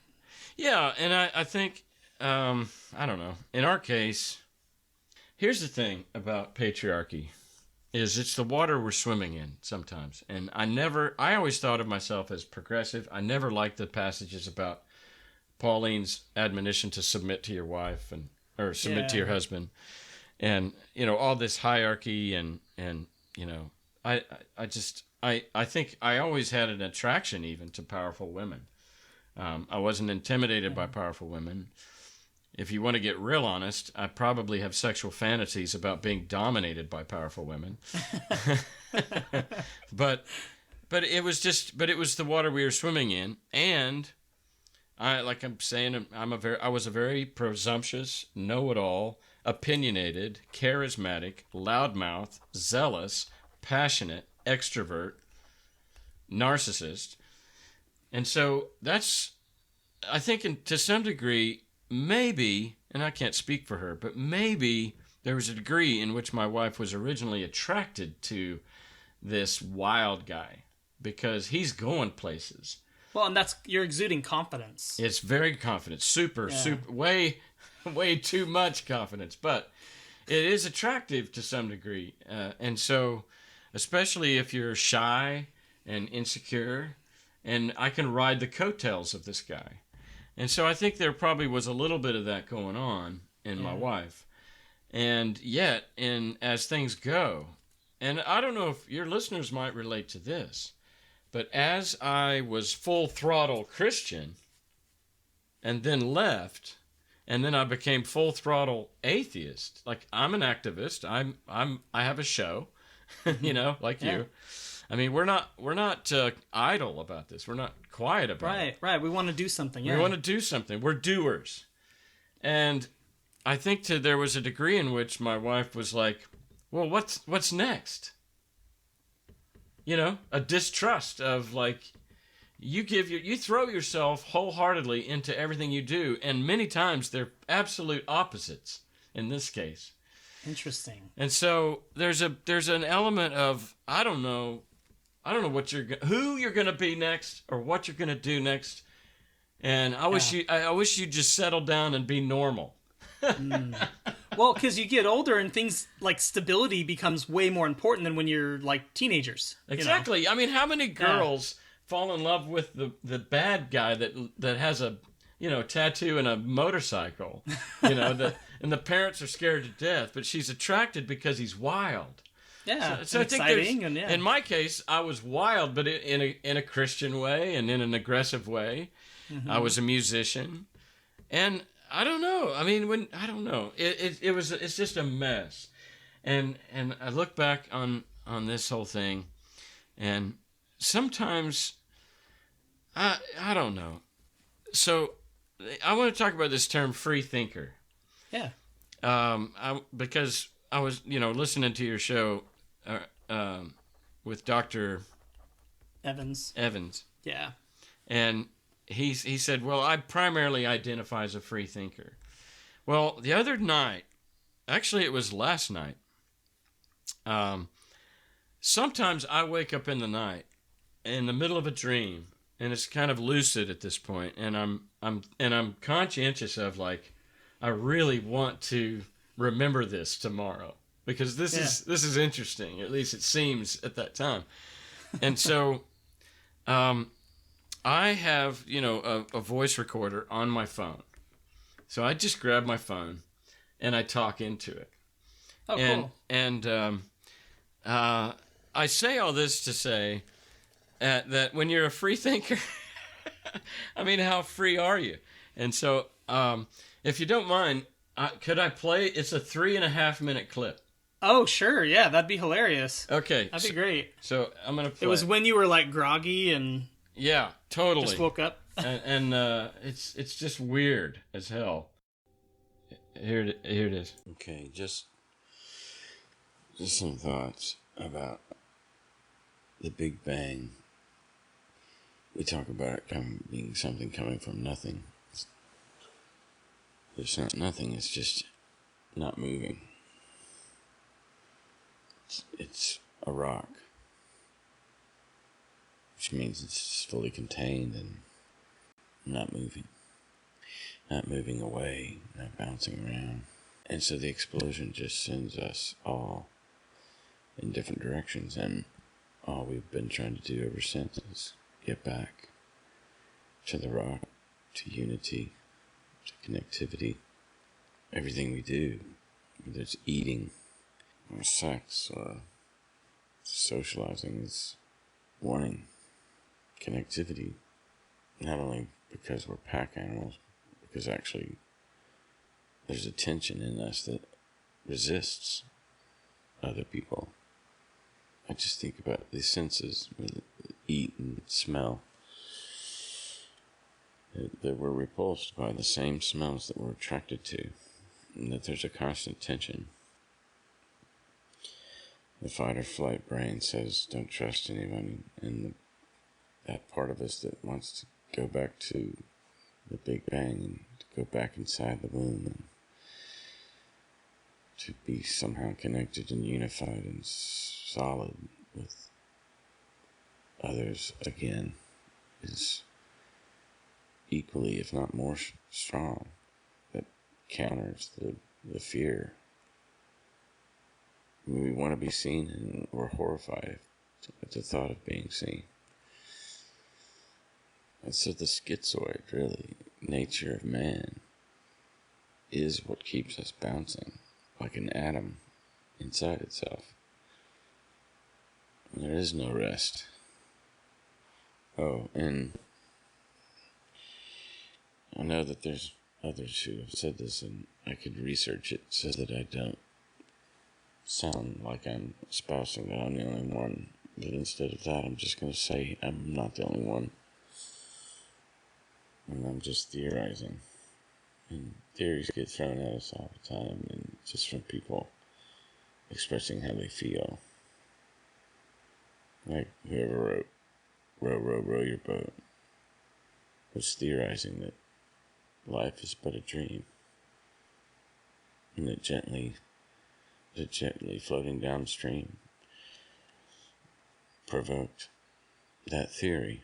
Yeah. And I think, I don't know, in our case, here's the thing about patriarchy is it's the water we're swimming in sometimes. And I always thought of myself as progressive. I never liked the passages about Pauline's admonition to submit to your wife or submit to your husband, and all this hierarchy and I think I always had an attraction even to powerful women. I wasn't intimidated by powerful women. If you want to get real honest, I probably have sexual fantasies about being dominated by powerful women. but it was the water we were swimming in, and I was a very presumptuous, know-it-all, opinionated, charismatic, loudmouth, zealous, passionate, extrovert, narcissist. And so that's, I think to some degree, maybe, and I can't speak for her, but maybe there was a degree in which my wife was originally attracted to this wild guy because he's going places. Well, and you're exuding confidence. It's very confident, super, way too much confidence, but it is attractive to some degree. And so, especially if you're shy and insecure, and I can ride the coattails of this guy. And so I think there probably was a little bit of that going on in my wife. And yet, as things go, and I don't know if your listeners might relate to this, but as I was full throttle Christian and then left, and then I became full throttle atheist. Like I'm an activist. I have a show, like you. I mean, we're not idle about this. We're not quiet about it. Right. We want to do something. Yeah. We want to do something. We're doers. And I think there was a degree in which my wife was like, well, what's next? A distrust of like, you throw yourself wholeheartedly into everything you do, and many times they're absolute opposites in this case. Interesting. And so there's an element of, I don't know I don't know who you're gonna be next or what you're gonna do next. And I wish you'd just settle down and be normal. Well, because you get older and things like stability becomes way more important than when you're like teenagers. Exactly. I mean, how many girls fall in love with the bad guy that has a tattoo and a motorcycle, and the parents are scared to death, but she's attracted because he's wild. Yeah, so I think exciting, in my case, I was wild, but in a Christian way and in an aggressive way. Mm-hmm. I was a musician, and I don't know. I mean, it's just a mess, and I look back on this whole thing, and sometimes I don't know. So I want to talk about this term free thinker. Yeah. Because I was listening to your show with Dr. Evans. Yeah. And he said, well, I primarily identify as a free thinker. Well, the other night, actually it was last night, sometimes I wake up in the night in the middle of a dream, and it's kind of lucid at this point, and I'm conscientious of, like, I really want to remember this tomorrow because this is interesting. At least it seems at that time. And so I have, a voice recorder on my phone. So I just grab my phone and I talk into it. Oh, cool. And I say all this to say that when you're a free thinker, I mean, how free are you? And so if you don't mind, could I play? It's a 3.5 minute clip. Oh, sure. Yeah, that'd be hilarious. Okay. That'd be great. So I'm going to play. It was when you were like groggy and... Yeah, totally. Just woke up. and it's just weird as hell. Here it is. Okay, just some thoughts about the Big Bang. We talk about it being something coming from nothing. There's not nothing, it's just not moving. It's a rock, which means it's fully contained and not moving away, not bouncing around. And so the explosion just sends us all in different directions, and all we've been trying to do ever since is get back to the rock, to unity, to connectivity. Everything we do, whether it's eating or sex or socializing, is wanting connectivity, not only because we're pack animals, because actually there's a tension in us that resists other people. I just think about the senses, eat and smell, that we're repulsed by the same smells that we're attracted to, and that there's a constant tension. The fight or flight brain says don't trust anyone, and that part of us that wants to go back to the Big Bang and to go back inside the womb and to be somehow connected and unified and solid with others again is equally, if not more, strong. That counters the fear. We want to be seen, and we're horrified at the thought of being seen. And so the schizoid, really, nature of man, is what keeps us bouncing like an atom inside itself. And there is no rest. Oh, and I know that there's others who have said this, and I could research it so that I don't sound like I'm espousing that I'm the only one. But instead of that, I'm just going to say I'm not the only one. And I'm just theorizing. And theories get thrown at us all the time, and just from people expressing how they feel. Like whoever wrote row your boat was theorizing that life is but a dream, and that gently floating downstream, provoked that theory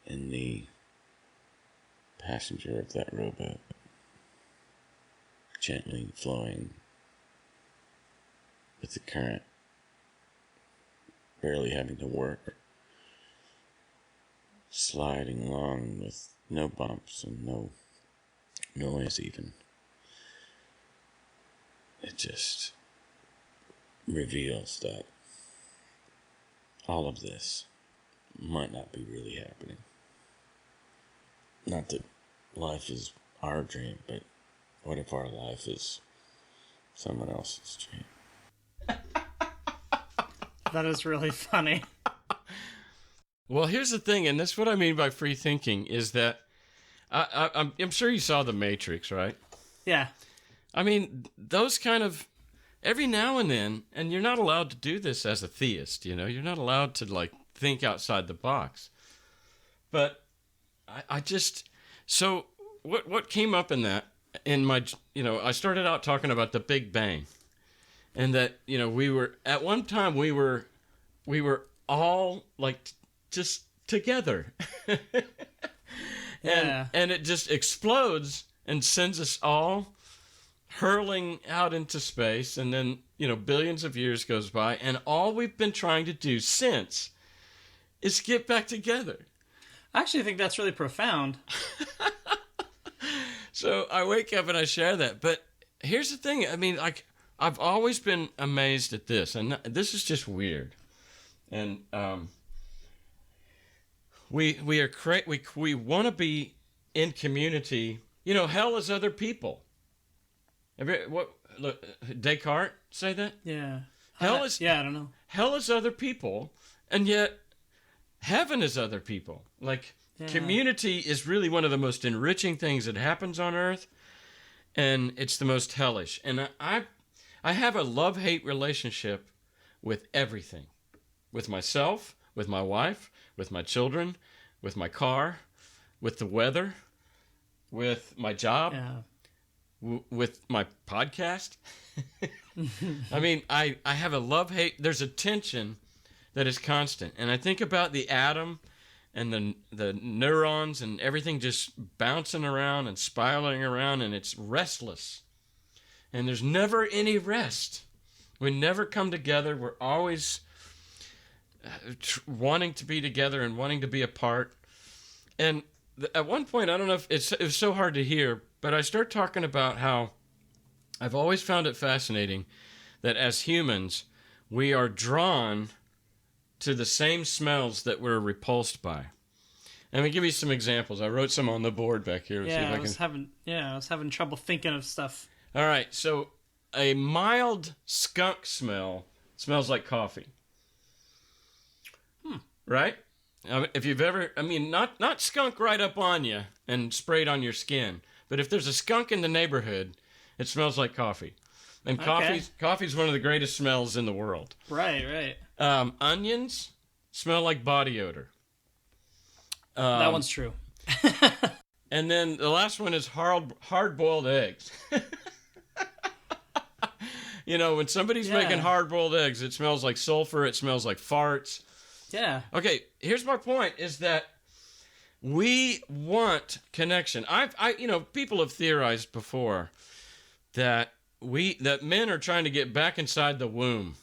in the passenger of that rowboat, gently flowing with the current, barely having to work, sliding along with no bumps and no noise even. It just reveals that all of this might not be really happening. Not that life is our dream, but what if our life is someone else's dream? That is really funny. Well, here's the thing, and that's what I mean by free thinking, is that I'm sure you saw The Matrix, right? Yeah. I mean, those kind of, every now and then, and you're not allowed to do this as a theist, you know? You're not allowed to, like, think outside the box. But I just, so what came up in that, in my, you know, I started out talking about the Big Bang. And that, you know, we were, at one time, we were all, like, just together. Yeah. And it just explodes and sends us all hurling out into space. And then, you know, billions of years goes by. And all we've been trying to do since is get back together. I actually think that's really profound. So I wake up and I share that. But here's the thing. I mean, like, I've always been amazed at this. And this is just weird. And we want to be in community. You know, hell is other people. Look, Descartes say that? Yeah. Hell is, yeah, I don't know. Hell is other people, and yet heaven is other people. Like, community is really one of the most enriching things that happens on earth, and it's the most hellish. And I have a love-hate relationship with everything. With myself, with my wife, with my children, with my car, with the weather, with my job, with my podcast. I mean, I have a love-hate. There's a tension that is constant. And I think about the atom and the neurons and everything just bouncing around and spiraling around, and it's restless. And there's never any rest. We never come together. We're always wanting to be together and wanting to be apart. And at one point, I don't know if it was so hard to hear, but I start talking about how I've always found it fascinating that as humans, we are drawn to the same smells that we're repulsed by. Let me give you some examples. I wrote some on the board back here. I was having trouble thinking of stuff. All right, so a mild skunk smell smells like coffee. Right? If you've ever, I mean, not skunk right up on you and sprayed on your skin, but if there's a skunk in the neighborhood, it smells like coffee. And coffee's one of the greatest smells in the world. Right. Onions smell like body odor. That one's true. And then the last one is hard-boiled eggs. You know, when somebody's making hard-boiled eggs, it smells like sulfur, it smells like farts. Yeah. Okay, here's my point, is that we want connection. You know, people have theorized before that men are trying to get back inside the womb,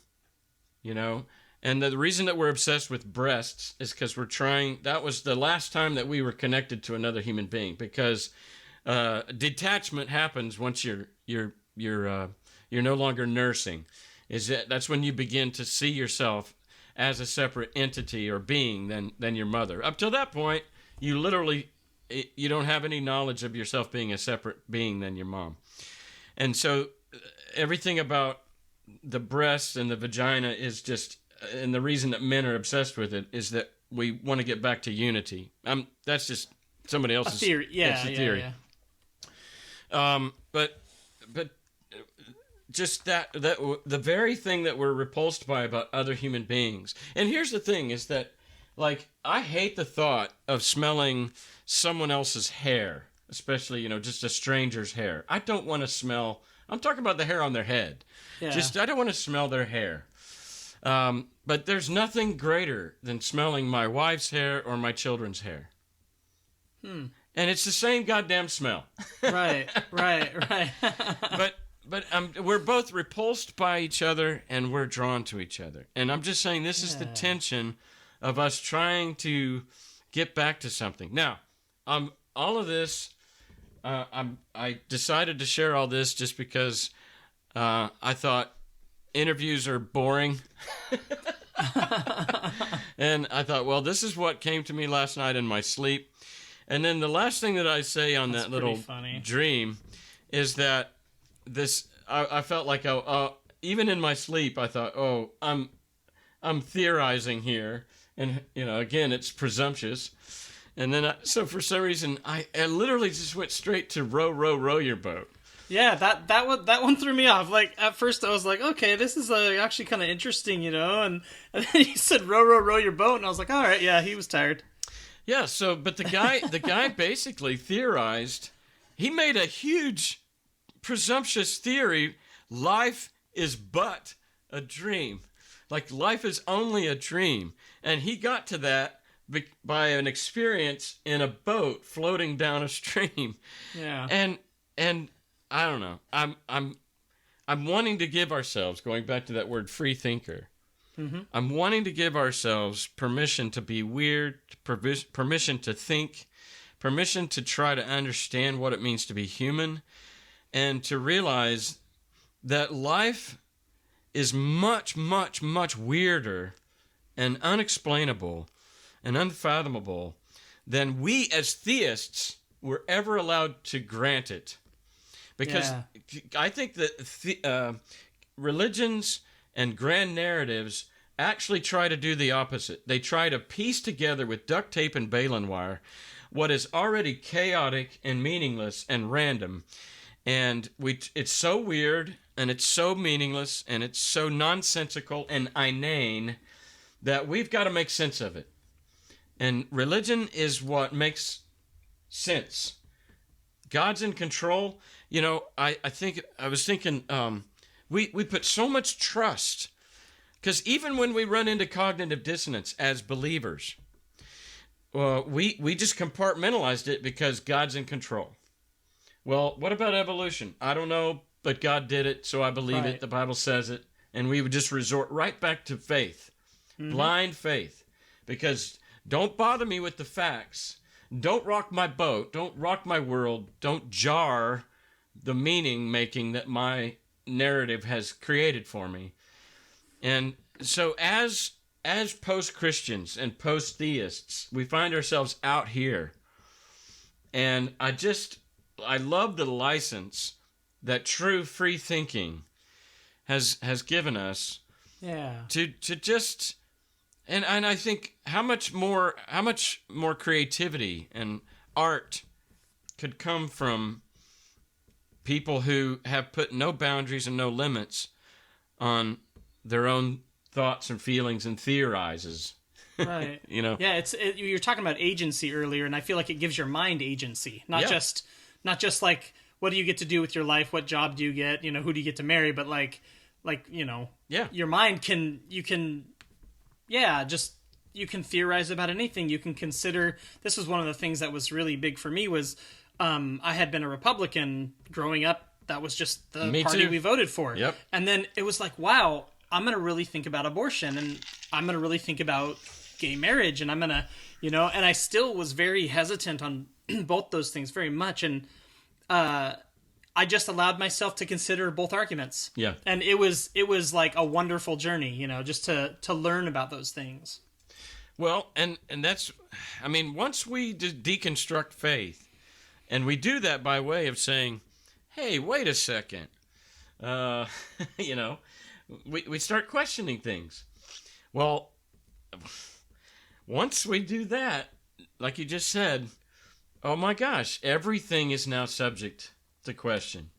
you know? And the reason that we're obsessed with breasts is because that was the last time that we were connected to another human being, because detachment happens once you're no longer nursing. That's when you begin to see yourself as a separate entity or being than your mother. Up till that point, you don't have any knowledge of yourself being a separate being than your mom. And so everything about the breasts and the vagina is just, and the reason that men are obsessed with it is that we want to get back to unity. That's just somebody else's theory. That's a theory. But just that the very thing that we're repulsed by about other human beings. And here's the thing, is that, like, I hate the thought of smelling someone else's hair, especially, you know, just a stranger's hair. I don't want to smell, I'm talking about the hair on their head. Yeah. I don't want to smell their hair. But there's nothing greater than smelling my wife's hair or my children's hair. And it's the same goddamn smell. Right. But we're both repulsed by each other, and we're drawn to each other. And I'm just saying this is the tension of us trying to get back to something. Now, all of this, I decided to share all this just because I thought interviews are boring. And I thought, well, this is what came to me last night in my sleep. And then the last thing that I say on that little dream is that I felt like even in my sleep I thought, I'm theorizing here, and again it's presumptuous. And then so for some reason I literally just went straight to row your boat. Yeah, that one threw me off. Like at first I was like, okay, this is actually kind of interesting, and then he said row your boat, and I was like, all right, yeah, he was tired. Yeah, so but the guy basically theorized. He made a huge presumptuous theory. Life is but a dream. Like life is only a dream, and he got to that by an experience in a boat floating down a stream. Yeah. And I don't know. I'm wanting to give ourselves, going back to that word free thinker. Mm-hmm. I'm wanting to give ourselves permission to be weird, permission to think, permission to try to understand what it means to be human, and to realize that life is much, much, much weirder and unexplainable and unfathomable than we as theists were ever allowed to grant it. Because I think that religions and grand narratives actually try to do the opposite. They try to piece together with duct tape and baling wire what is already chaotic and meaningless and random. And it's so weird, and it's so meaningless, and it's so nonsensical and inane that we've got to make sense of it. And religion is what makes sense. God's in control. I was thinking we put so much trust, because even when we run into cognitive dissonance as believers, we just compartmentalized it because God's in control. Well, what about evolution? I don't know, but God did it, so I believe it. The Bible says it. And we would just resort right back to faith, blind faith, because don't bother me with the facts. Don't rock my boat. Don't rock my world. Don't jar the meaning making that my narrative has created for me. And so as post-Christians and post-theists, we find ourselves out here. And I love the license that true free thinking has given us. Yeah. To just and I think how much more creativity and art could come from people who have put no boundaries and no limits on their own thoughts and feelings and theorizes. Right. Yeah, you're talking about agency earlier, and I feel like it gives your mind agency, not just like what do you get to do with your life, what job do you get, who do you get to marry, but your mind you can theorize about anything. You can consider. This was one of the things that was really big for me was I had been a Republican growing up. That was just the party we voted for. Yep. And then it was like, wow, I'm going to really think about abortion, and I'm going to really think about gay marriage, and I'm going to, and I still was very hesitant on both those things very much. And I just allowed myself to consider both arguments. Yeah. And it was like a wonderful journey, just to learn about those things. Well, and that's, once we deconstruct faith, and we do that by way of saying, hey, wait a second, we start questioning things. Well, once we do that, like you just said, oh my gosh, everything is now subject to question.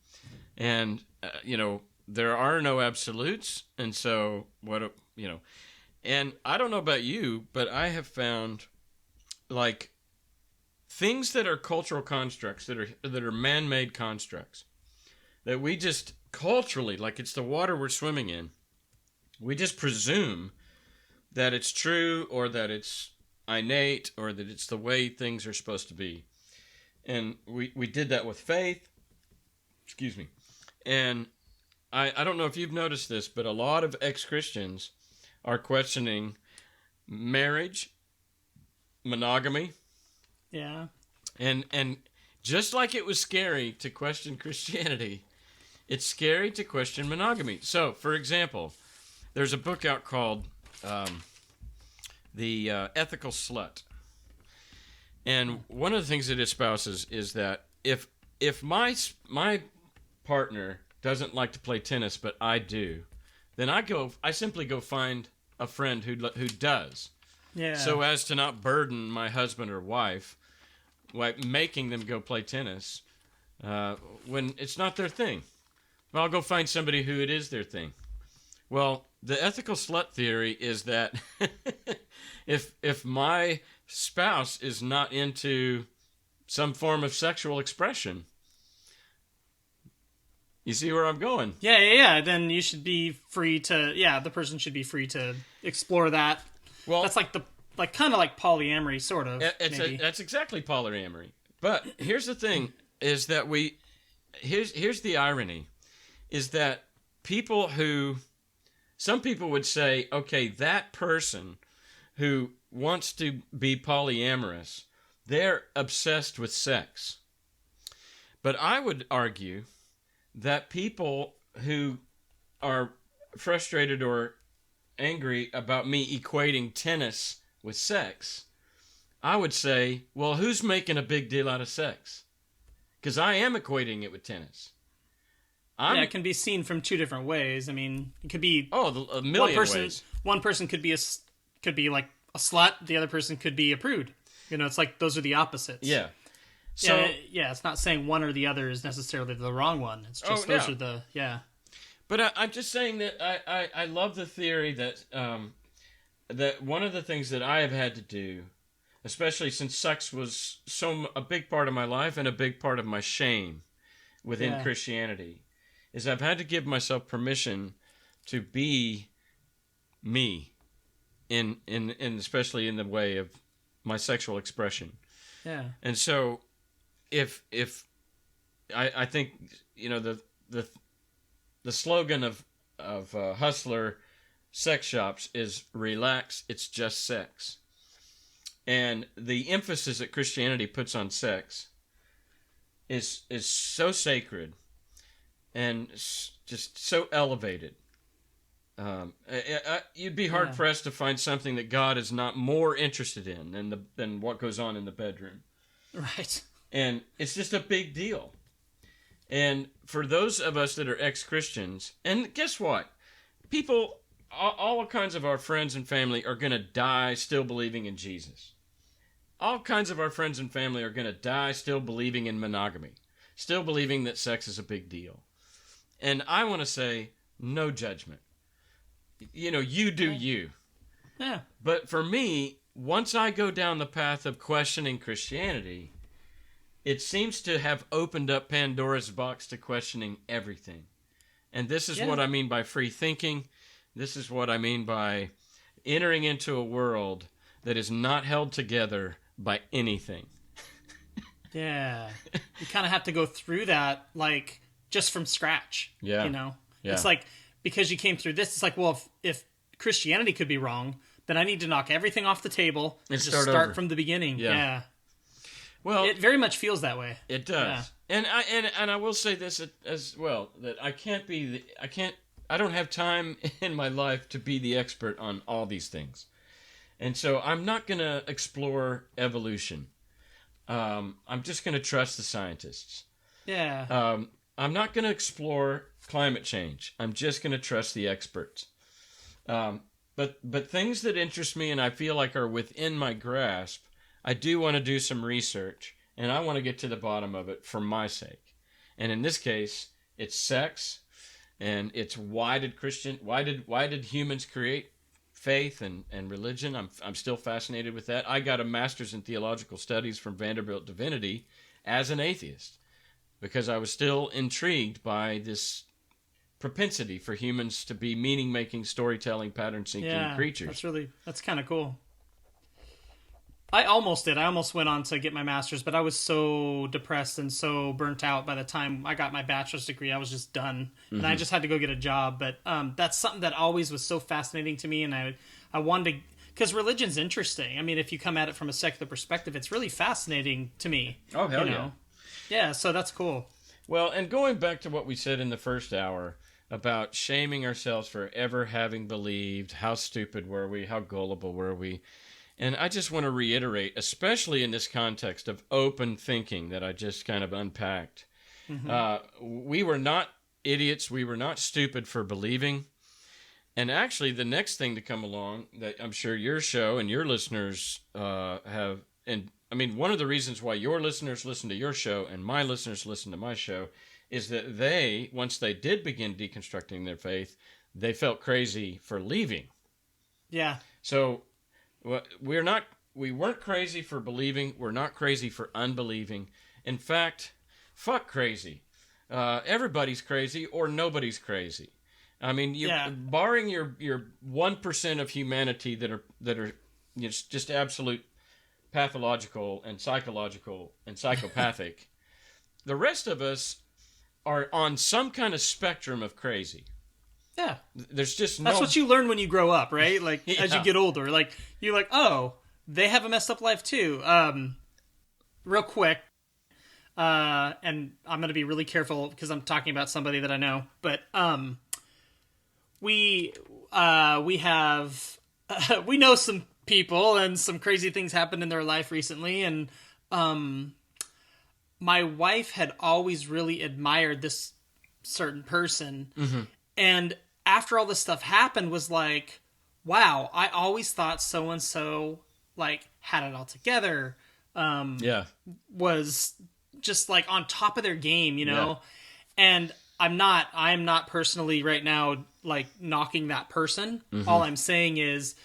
And, there are no absolutes. And so and I don't know about you, but I have found like things that are cultural constructs, that are man-made constructs, that we just culturally, like it's the water we're swimming in, We just presume that it's true or that it's innate or that it's the way things are supposed to be. And we did that with faith. Excuse me. And I don't know if you've noticed this, but a lot of ex-Christians are questioning marriage, monogamy. Yeah. And just like it was scary to question Christianity, it's scary to question monogamy. So, for example, there's a book out called The Ethical Slut. And one of the things it espouses is that if my partner doesn't like to play tennis, but I do, then I simply go find a friend who does. Yeah. So as to not burden my husband or wife, like making them go play tennis when it's not their thing. Well, I'll go find somebody who it is their thing. Well, the ethical slut theory is that if my spouse is not into some form of sexual expression, you see where I'm going? Yeah. Then you should be free to. Yeah, the person should be free to explore that. Well, that's kind of like polyamory, sort of. That's exactly polyamory. But here's the thing: is that here's the irony, is that some people would say, okay, that person who wants to be polyamorous, they're obsessed with sex. But I would argue that people who are frustrated or angry about me equating tennis with sex, I would say, well, who's making a big deal out of sex? Because I am equating it with tennis. It can be seen from two different ways. I mean, it could be a million ways. One person could be like a slut. The other person could be a prude. It's like those are the opposites. Yeah. So it's not saying one or the other is necessarily the wrong one. It's just those are the But I'm just saying that I love the theory that that one of the things that I have had to do, especially since sex was a big part of my life and a big part of my shame within Christianity, is I've had to give myself permission to be me in especially in the way of my sexual expression. Yeah. And so if I think the slogan of Hustler sex shops is relax, it's just sex. And the emphasis that Christianity puts on sex is so sacred and just so elevated. You'd be hard pressed to find something that God is not more interested in than what goes on in the bedroom. Right. And it's just a big deal. And for those of us that are ex-Christians, and guess what? People, all kinds of our friends and family are going to die still believing in Jesus. All kinds of our friends and family are going to die still believing in monogamy, still believing that sex is a big deal. And I want to say, no judgment. You do you. Yeah. But for me, once I go down the path of questioning Christianity, it seems to have opened up Pandora's box to questioning everything. And this is what I mean by free thinking. This is what I mean by entering into a world that is not held together by anything. Yeah. You kind of have to go through that, like, just from scratch. Yeah. Yeah. It's like, because you came through this, it's like, well, if Christianity could be wrong, then I need to knock everything off the table and just start from the beginning. Yeah. Well, it very much feels that way. It does. Yeah. And I will say this as well, that I don't have time in my life to be the expert on all these things. And so I'm not going to explore evolution. I'm just going to trust the scientists. Yeah. I'm not going to explore climate change. I'm just going to trust the experts. But things that interest me and I feel like are within my grasp, I do want to do some research, and I want to get to the bottom of it for my sake. And in this case, it's sex, and it's why did humans create faith and religion? I'm still fascinated with that. I got a master's in theological studies from Vanderbilt Divinity as an atheist because I was still intrigued by this propensity for humans to be meaning-making, storytelling, pattern-seeking creatures. That's kind of cool. I almost did. I almost went on to get my master's, but I was so depressed and so burnt out by the time I got my bachelor's degree. I was just done, and I just had to go get a job. But that's something that always was so fascinating to me, and I wanted to, because religion's interesting. I mean, if you come at it from a secular perspective, it's really fascinating to me. Oh, hell yeah. Yeah, so that's cool. Well, and going back to what we said in the first hour about shaming ourselves for ever having believed, how stupid were we, how gullible were we. And I just want to reiterate, especially in this context of open thinking that I just kind of unpacked. We were not idiots. We were not stupid for believing. And actually, the next thing to come along that I'm sure your show and your listeners have, and I mean, one of the reasons why your listeners listen to your show and my listeners listen to my show is that they, once they did begin deconstructing their faith, they felt crazy for leaving. Yeah. So we weren't crazy for believing. We're not crazy for unbelieving. In fact, fuck crazy. Everybody's crazy or nobody's crazy. I mean, barring your 1% of humanity that are just absolute pathological and psychological and psychopathic, the rest of us are on some kind of spectrum of crazy. Yeah. There's just That's what you learn when you grow up, right? Like, as you get older, like, you're like, oh, they have a messed up life too. Real quick, and I'm going to be really careful because I'm talking about somebody that I know, but we have we know some people and some crazy things happened in their life recently, and my wife had always really admired this certain person, and after all this stuff happened was like, wow, I always thought so and so like had it all together, was just like on top of their game, you know. And I'm not personally right now like knocking that person. All I'm saying is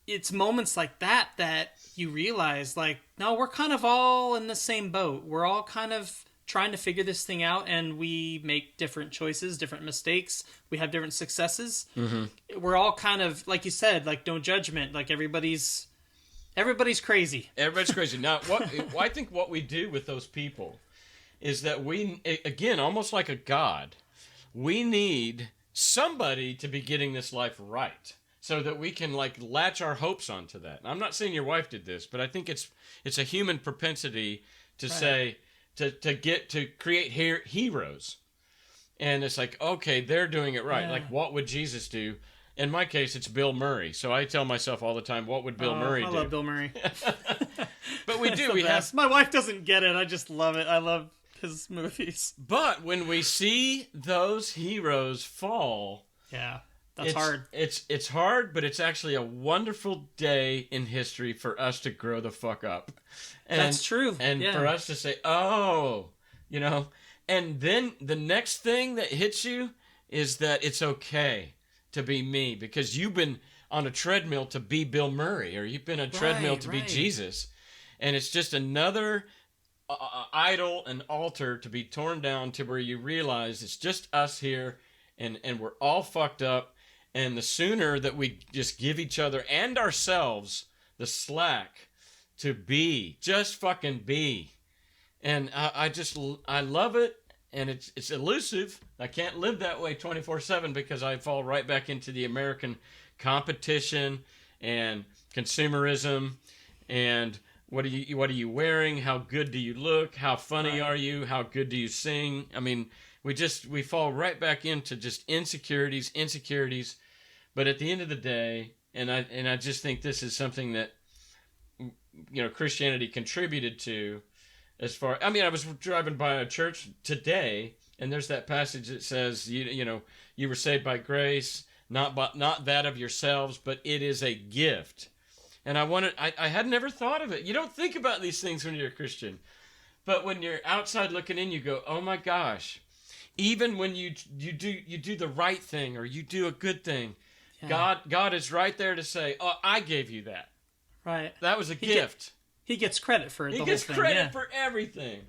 it's moments like that you realize, like, no, we're kind of all in the same boat. We're all kind of trying to figure this thing out, and we make different choices, different mistakes. We have different successes. We're all kind of, like you said, like, no judgment. Like, everybody's crazy. Everybody's crazy. Now, I think what we do with those people is that we, again, almost like a god, we need somebody to be getting this life right so that we can, like, latch our hopes onto that. And I'm not saying your wife did this, but I think it's a human propensity to say, to create heroes. And it's like, okay, they're doing it right. Like, what would Jesus do? In my case, it's Bill Murray. So I tell myself all the time, what would Bill Murray do? I love Bill Murray. But we do. My wife doesn't get it. I just love it. I love his movies. But when we see those heroes fall... Yeah, that's hard. It's hard, but it's actually a wonderful day in history for us to grow the fuck up. And, that's true. And for us to say, oh, you know... And then the next thing that hits you is that it's okay to be me, because you've been on a treadmill to be Bill Murray, or you've been on a treadmill to be Jesus. And it's just another idol and altar to be torn down to where you realize it's just us here, and we're all fucked up. And the sooner that we just give each other and ourselves the slack to be, just fucking be. And I love it. And it's elusive. I can't live that way 24/7 because I fall right back into the American competition and consumerism and what are you wearing? How good do you look? How funny are you? How good do you sing? I mean, we fall right back into just insecurities. But at the end of the day, and I just think this is something that, you know, Christianity contributed to. I was driving by a church today, and there's that passage that says, you were saved by grace, not that of yourselves, but it is a gift. And I had never thought of it. You don't think about these things when you're a Christian, but when you're outside looking in, you go, oh my gosh. Even when you do the right thing or you do a good thing, God is right there to say, oh, I gave you that. Right. That was a gift. He gets credit for the whole thing. He gets credit for everything.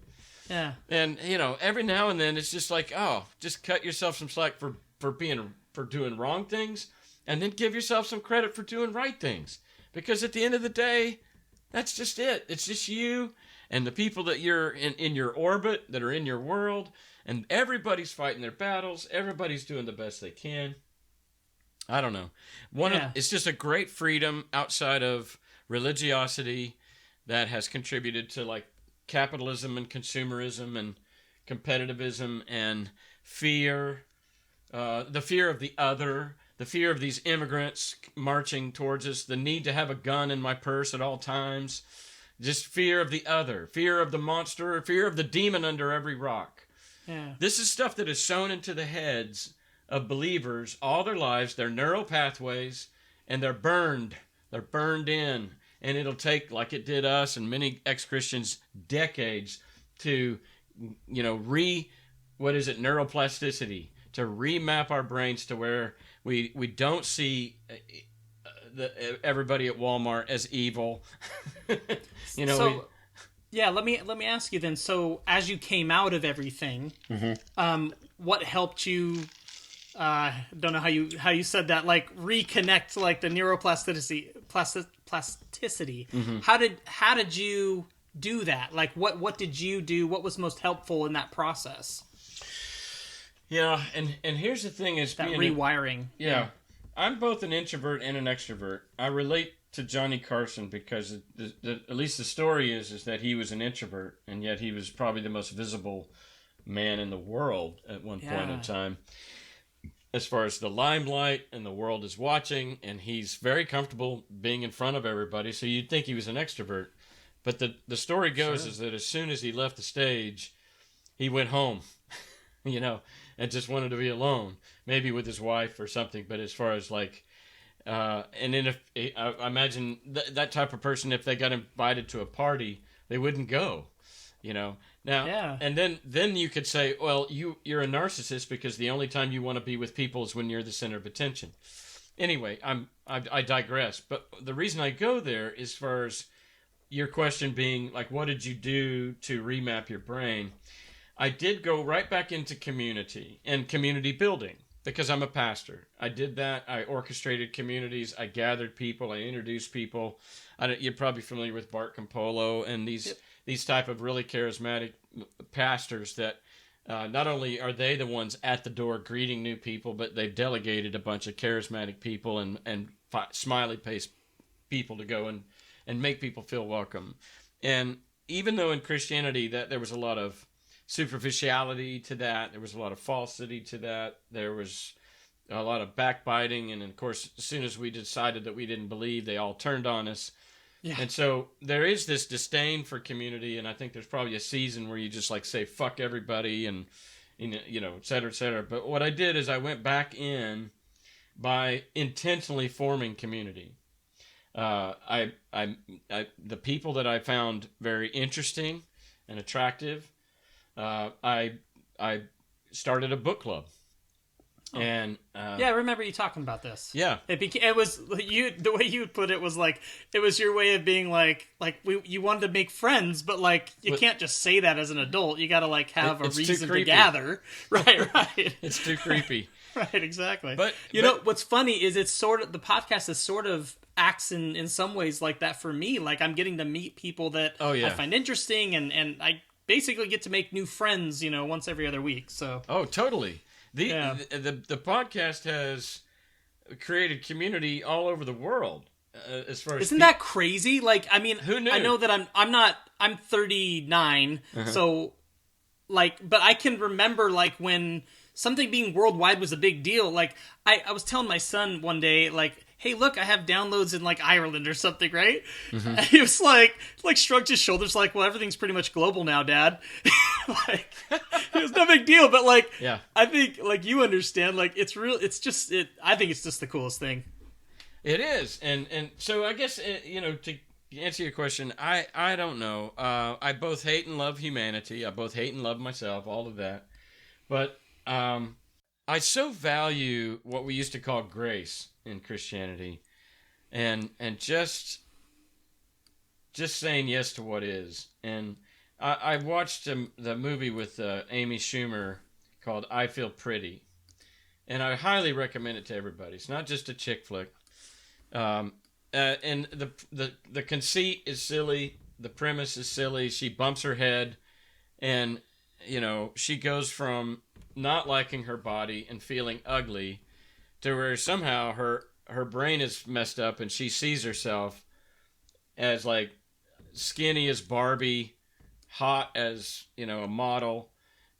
Yeah. And, every now and then it's just like, oh, just cut yourself some slack for for doing wrong things, and then give yourself some credit for doing right things. Because at the end of the day, that's just it. It's just you and the people that you're in your orbit, that are in your world, and everybody's fighting their battles. Everybody's doing the best they can. I don't know. It's just a great freedom outside of religiosity that has contributed to like capitalism and consumerism and competitivism and fear, the fear of the other, the fear of these immigrants marching towards us, the need to have a gun in my purse at all times, just fear of the other, fear of the monster, fear of the demon under every rock. Yeah. This is stuff that is sewn into the heads of believers all their lives, their neural pathways, and they're burned in. And it'll take, like it did us and many ex-Christians, decades to, neuroplasticity, to remap our brains to where we don't see everybody at Walmart as evil. Let me ask you then. So as you came out of everything, what helped you? Don't know how you said that. Like reconnect, like the neuroplasticity. How did you do that? Like what did you do? What was most helpful in that process? Yeah, and here's the thing: is that rewiring. I'm both an introvert and an extrovert. I relate to Johnny Carson because at least the story is that he was an introvert, and yet he was probably the most visible man in the world at one point in time. As far as the limelight and the world is watching, and he's very comfortable being in front of everybody, so you'd think he was an extrovert. But the story goes is that as soon as he left the stage, he went home, and just wanted to be alone, maybe with his wife or something. But as far as like, and then I imagine that type of person, if they got invited to a party, they wouldn't go, Now, and then you could say, well, you're a narcissist because the only time you want to be with people is when you're the center of attention. Anyway, I digress. But the reason I go there is, as far as your question being like, what did you do to remap your brain? I did go right back into community and community building because I'm a pastor. I did that. I orchestrated communities. I gathered people. I introduced people. You're probably familiar with Bart Campolo and these type of really charismatic pastors that not only are they the ones at the door greeting new people, but they've delegated a bunch of charismatic people and smiley face people to go and make people feel welcome. And even though in Christianity that there was a lot of superficiality to that, there was a lot of falsity to that, there was a lot of backbiting, and of course, as soon as we decided that we didn't believe, they all turned on us. Yeah. And so there is this disdain for community, and I think there's probably a season where you just like say fuck everybody and et cetera, et cetera. But what I did is I went back in by intentionally forming community. The people that I found very interesting and attractive, I started a book club. And I remember you talking about this. Yeah, it was you. The way you put it was like it was your way of being like you wanted to make friends, but like you can't just say that as an adult. You got to like have a reason to gather. Right. It's too creepy. Right, exactly. But what's funny is it's sort of the podcast is sort of acts in some ways like that for me. Like I'm getting to meet people that I find interesting, and I basically get to make new friends. Once every other week. So totally. The podcast has created community all over the world. As far as isn't that crazy? Like, I mean, who knew? I know that I'm 39, so like, but I can remember like when something being worldwide was a big deal. Like, I was telling my son one day, like, hey, look, I have downloads in like Ireland or something, right? Mm-hmm. And he was like shrugged his shoulders, like, well, everything's pretty much global now, Dad. Like, it was no big deal, but like, I think like you understand, like it's real. It's just I think it's just the coolest thing. It is, and so I guess to answer your question, I don't know. I both hate and love humanity. I both hate and love myself. All of that, but I so value what we used to call grace in Christianity, and just saying yes to what is. And I watched the movie with Amy Schumer called I Feel Pretty, and I highly recommend it to everybody. It's not just a chick flick. And the conceit is silly. The premise is silly. She bumps her head, and she goes from not liking her body and feeling ugly to where somehow her brain is messed up, and she sees herself as like skinny as Barbie, hot as a model,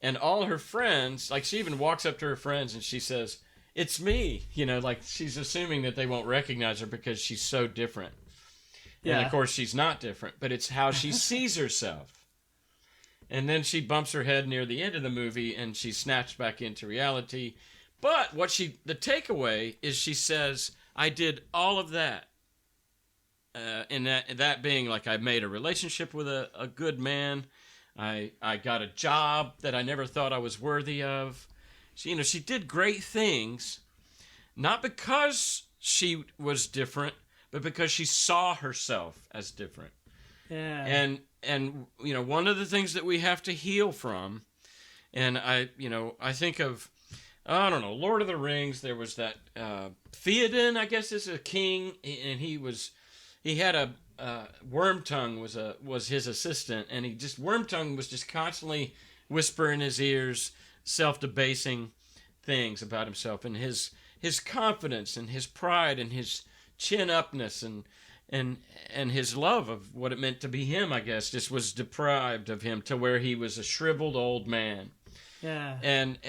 and all her friends, like she even walks up to her friends and she says, "It's me," like she's assuming that they won't recognize her because she's so different. Yeah. And of course she's not different, but it's how she sees herself. And then she bumps her head near the end of the movie and she snaps back into reality. But the takeaway is she says, "I did all of that." And that being like, I made a relationship with a good man. I got a job that I never thought I was worthy of. She did great things, not because she was different, but because she saw herself as different. Yeah. And one of the things that we have to heal from, and I think of, I don't know, Lord of the Rings. There was that Theoden, I guess, is a king, and he had a Wormtongue was his assistant, and Wormtongue was just constantly whispering in his ears, self-debasing things about himself, and his confidence and his pride and his chin-upness and his love of what it meant to be him, I guess, just was deprived of him to where he was a shriveled old man. Yeah. And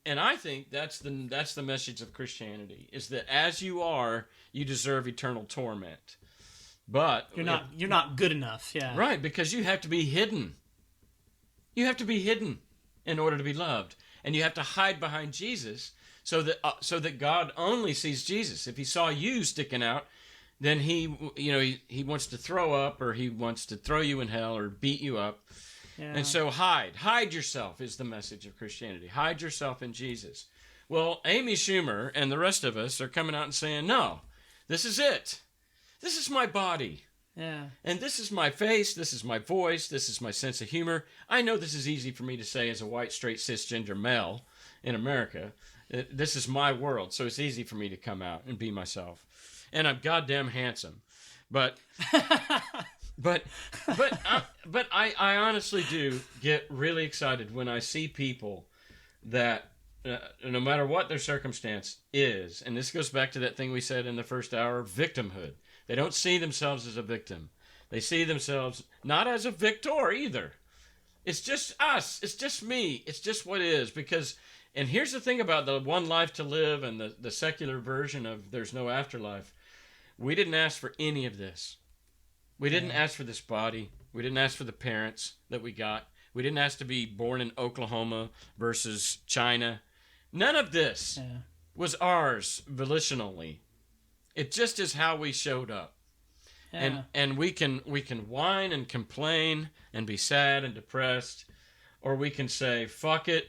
I think that's the message of Christianity, is that as you are, you deserve eternal torment. But you're not good enough. Yeah. Right, because you have to be hidden. You have to be hidden in order to be loved, and you have to hide behind Jesus so that God only sees Jesus. If he saw you sticking out, then he wants to throw up, or he wants to throw you in hell or beat you up. Yeah. And so hide yourself is the message of Christianity. Hide yourself in Jesus. Well, Amy Schumer and the rest of us are coming out and saying, no, this is it. This is my body. Yeah. And this is my face. This is my voice. This is my sense of humor. I know this is easy for me to say as a white, straight, cisgender male in America. This is my world, so it's easy for me to come out and be myself. And I'm goddamn handsome. But I honestly do get really excited when I see people that no matter what their circumstance is, and this goes back to that thing we said in the first hour, victimhood. They don't see themselves as a victim. They see themselves not as a victor either. It's just us. It's just me. It's just what is. And here's the thing about the one life to live and the secular version of there's no afterlife. We didn't ask for any of this. We didn't ask for this body. We didn't ask for the parents that we got. We didn't ask to be born in Oklahoma versus China. None of this was ours volitionally. It just is how we showed up. Yeah. And we can whine and complain and be sad and depressed, or we can say, fuck it,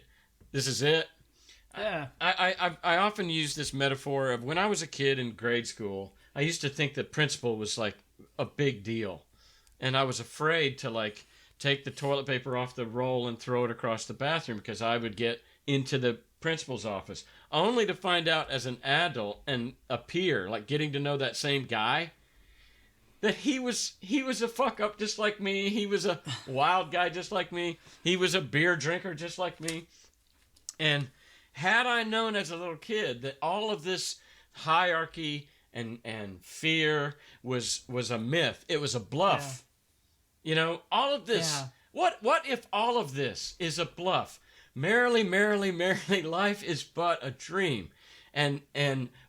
this is it. Yeah. I often use this metaphor of when I was a kid in grade school, I used to think that principal was like a big deal. And I was afraid to take the toilet paper off the roll and throw it across the bathroom because I would get into the principal's office, only to find out as an adult and a peer, getting to know that same guy, that he was a fuck up just like me. He was a wild guy just like me. He was a beer drinker just like me. And had I known as a little kid that all of this hierarchy and fear was a myth, it was a bluff. Yeah. All of this. Yeah. What if all of this is a bluff? Merrily, merrily, merrily, life is but a dream. And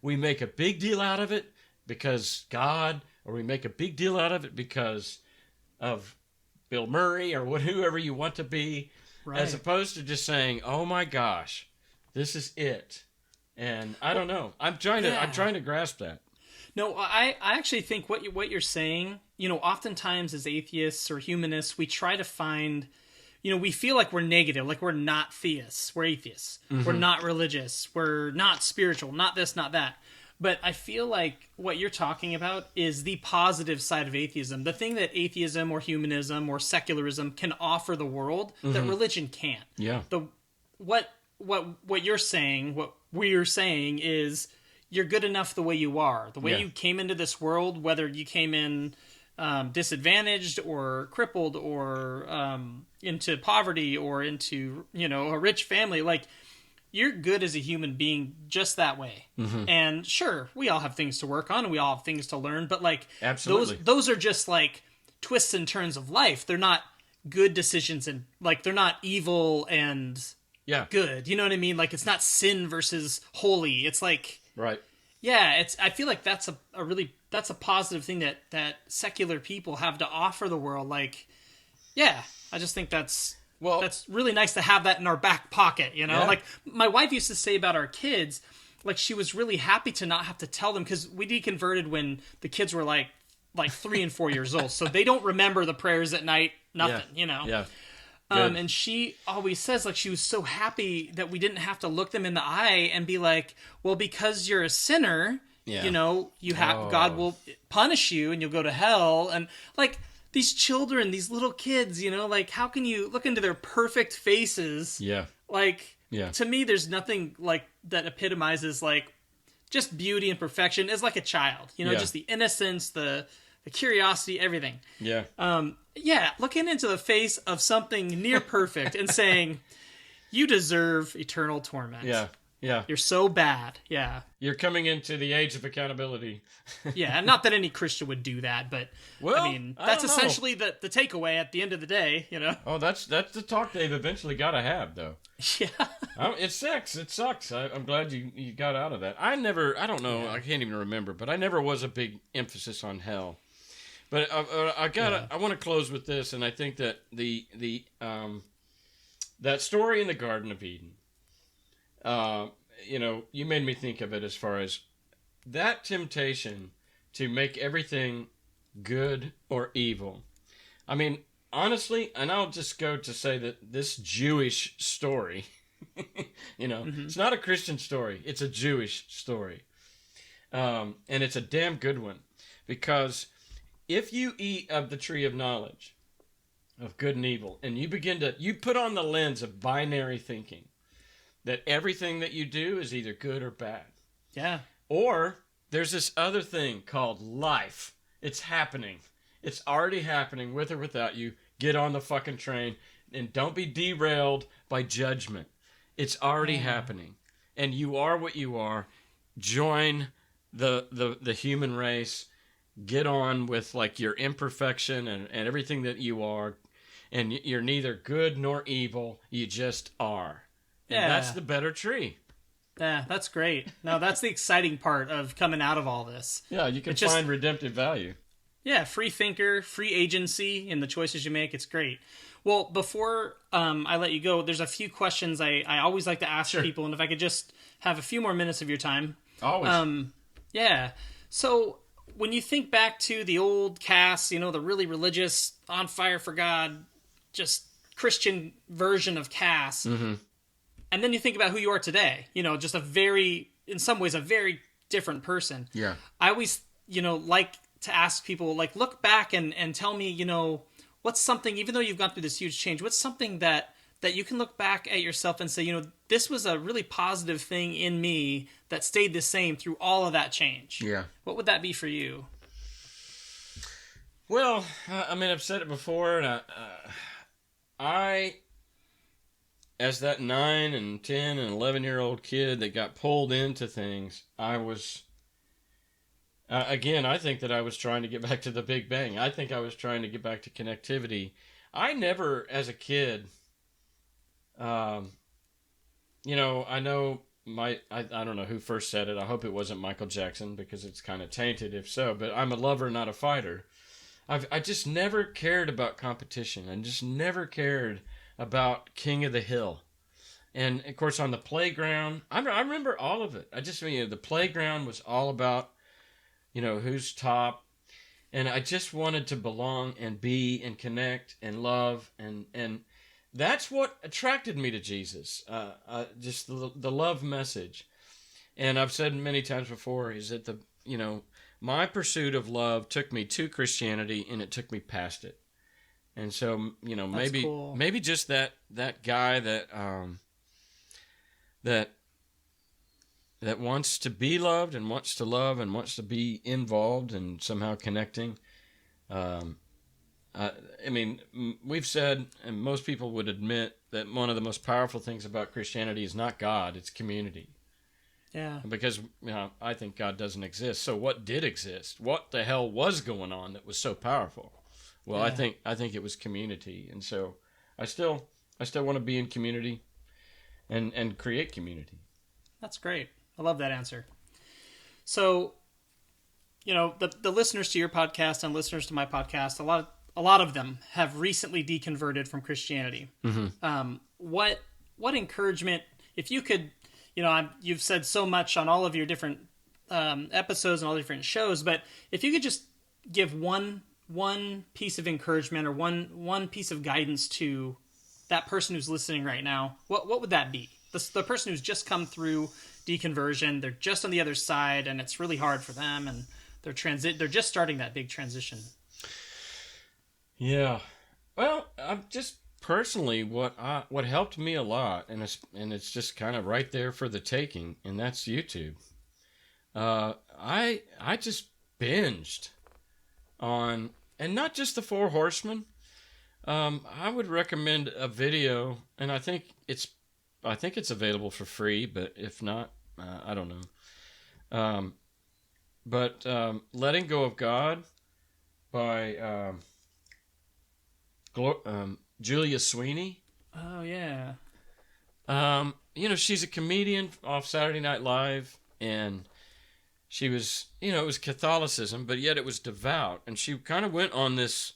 we make a big deal out of it because God, or we make a big deal out of it because of Bill Murray or whoever you want to be, right. As opposed to just saying, oh my gosh, this is it. And I don't know. I'm trying to grasp that. No, I actually think what you're saying, oftentimes as atheists or humanists, we try to find, we feel like we're negative, like we're not theists, we're atheists, mm-hmm. We're not religious, we're not spiritual, not this, not that. But I feel like what you're talking about is the positive side of atheism, the thing that atheism or humanism or secularism can offer the world, mm-hmm. that religion can't. Yeah. what you're saying, what we're saying is you're good enough the way you are. The way you came into this world, whether you came in disadvantaged or crippled or into poverty or into, a rich family, like, you're good as a human being just that way. Mm-hmm. And sure, we all have things to work on and we all have things to learn, but like, absolutely, those are just like twists and turns of life. They're not good decisions, and like, they're not evil and good. You know what I mean? Like, it's not sin versus holy. It's like, right. Yeah, I feel like that's a positive thing that secular people have to offer the world. Like, yeah, I just think that's really nice to have that in our back pocket, Yeah. Like, my wife used to say about our kids, like, she was really happy to not have to tell them, because we deconverted when the kids were like 3 and 4 years old, so they don't remember the prayers at night, nothing, Yeah. And she always says, like, she was so happy that we didn't have to look them in the eye and be like, well, because you're a sinner, God will punish you and you'll go to hell. And like, these children, these little kids, like, how can you look into their perfect faces? Yeah. Like, to me, there's nothing like that epitomizes like just beauty and perfection as like a child, just the innocence, the curiosity, everything. Yeah. Looking into the face of something near perfect and saying, you deserve eternal torment. Yeah. Yeah. You're so bad. Yeah. You're coming into the age of accountability. Yeah, and not that any Christian would do that, but well, I mean, that's essentially the takeaway at the end of the day, Oh, that's the talk they've eventually got to have, though. Yeah. It sucks. It sucks. I'm glad you got out of that. I don't know, I can't even remember, but I never was a big emphasis on hell. But I want to close with this, and I think that that story in the Garden of Eden, you made me think of it as far as that temptation to make everything good or evil. I mean, honestly, and I'll just go to say that this Jewish story, it's not a Christian story. It's a Jewish story. And it's a damn good one, because if you eat of the tree of knowledge of good and evil, and you put on the lens of binary thinking, that everything that you do is either good or bad. Yeah. Or there's this other thing called life. It's happening. It's already happening with or without you. Get on the fucking train and don't be derailed by judgment. It's already happening. And you are what you are. Join the human race. Get on with like your imperfection and everything that you are. And you're neither good nor evil. You just are. And that's the better tree. Yeah, that's great. No, that's the exciting part of coming out of all this. Yeah, you can find redemptive value. Yeah, free thinker, free agency in the choices you make. It's great. Well, before I let you go, there's a few questions I always like to ask people, and if I could just have a few more minutes of your time. Always. Yeah. So when you think back to the old Cass, the really religious, on fire for God, just Christian version of Cass, and then you think about who you are today, just in some ways, a very different person. Yeah. I always, like to ask people, like, look back and tell me, what's something, even though you've gone through this huge change, what's something that you can look back at yourself and say, this was a really positive thing in me that stayed the same through all of that change. Yeah. What would that be for you? Well, I mean, I've said it before, and I, as that 9 and 10 and 11-year-old kid that got pulled into things, I was, again, I think that I was trying to get back to the Big Bang. I think I was trying to get back to connectivity. I never, as a kid, I know I don't know who first said it. I hope it wasn't Michael Jackson, because it's kind of tainted if so, but I'm a lover, not a fighter. I just never cared about competition, and just never cared about King of the Hill. And of course, on the playground, I remember all of it. The playground was all about, who's top. And I just wanted to belong and be and connect and love. And that's what attracted me to Jesus. Just the love message. And I've said many times before is that my pursuit of love took me to Christianity, and it took me past it. And so, maybe just that guy that that wants to be loved and wants to love and wants to be involved and somehow connecting. I mean, we've said, and most people would admit, that one of the most powerful things about Christianity is not God, it's community. Yeah. Because, I think God doesn't exist. So what did exist? What the hell was going on that was so powerful? Well, Yeah. I think it was community. And so I still want to be in community and create community. That's great. I love that answer. So, the listeners to your podcast and listeners to my podcast, a lot of them have recently deconverted from Christianity. Mm-hmm. What encouragement, if you could, you've said so much on all of your different episodes and all the different shows, but if you could just give one piece of encouragement or one piece of guidance to that person who's listening right now, what would that be? The person who's just come through deconversion, they're just on the other side, and it's really hard for them, and they're just starting that big transition. Yeah. Well, I'm just personally what helped me a lot, and it's just kind of right there for the taking, and that's YouTube. I just binged on, and not just the Four Horsemen. I would recommend a video, and I think it's available for free, but if not, I don't know. But Letting Go of God by Julia Sweeney. Oh, yeah. She's a comedian off Saturday Night Live, and she was, it was Catholicism, but yet it was devout, and she kind of went on this,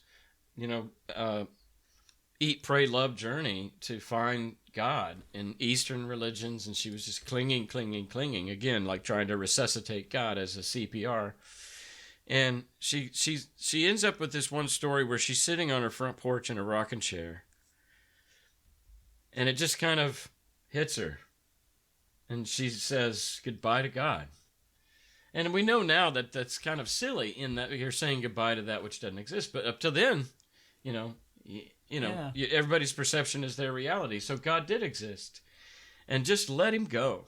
eat, pray, love journey to find God in Eastern religions, and she was just clinging, again, like trying to resuscitate God as a CPR. And she ends up with this one story where she's sitting on her front porch in a rocking chair, and it just kind of hits her, and she says goodbye to God. And we know now that that's kind of silly in that you're saying goodbye to that which doesn't exist, but up till then, everybody's perception is their reality. So God did exist, and just let him go.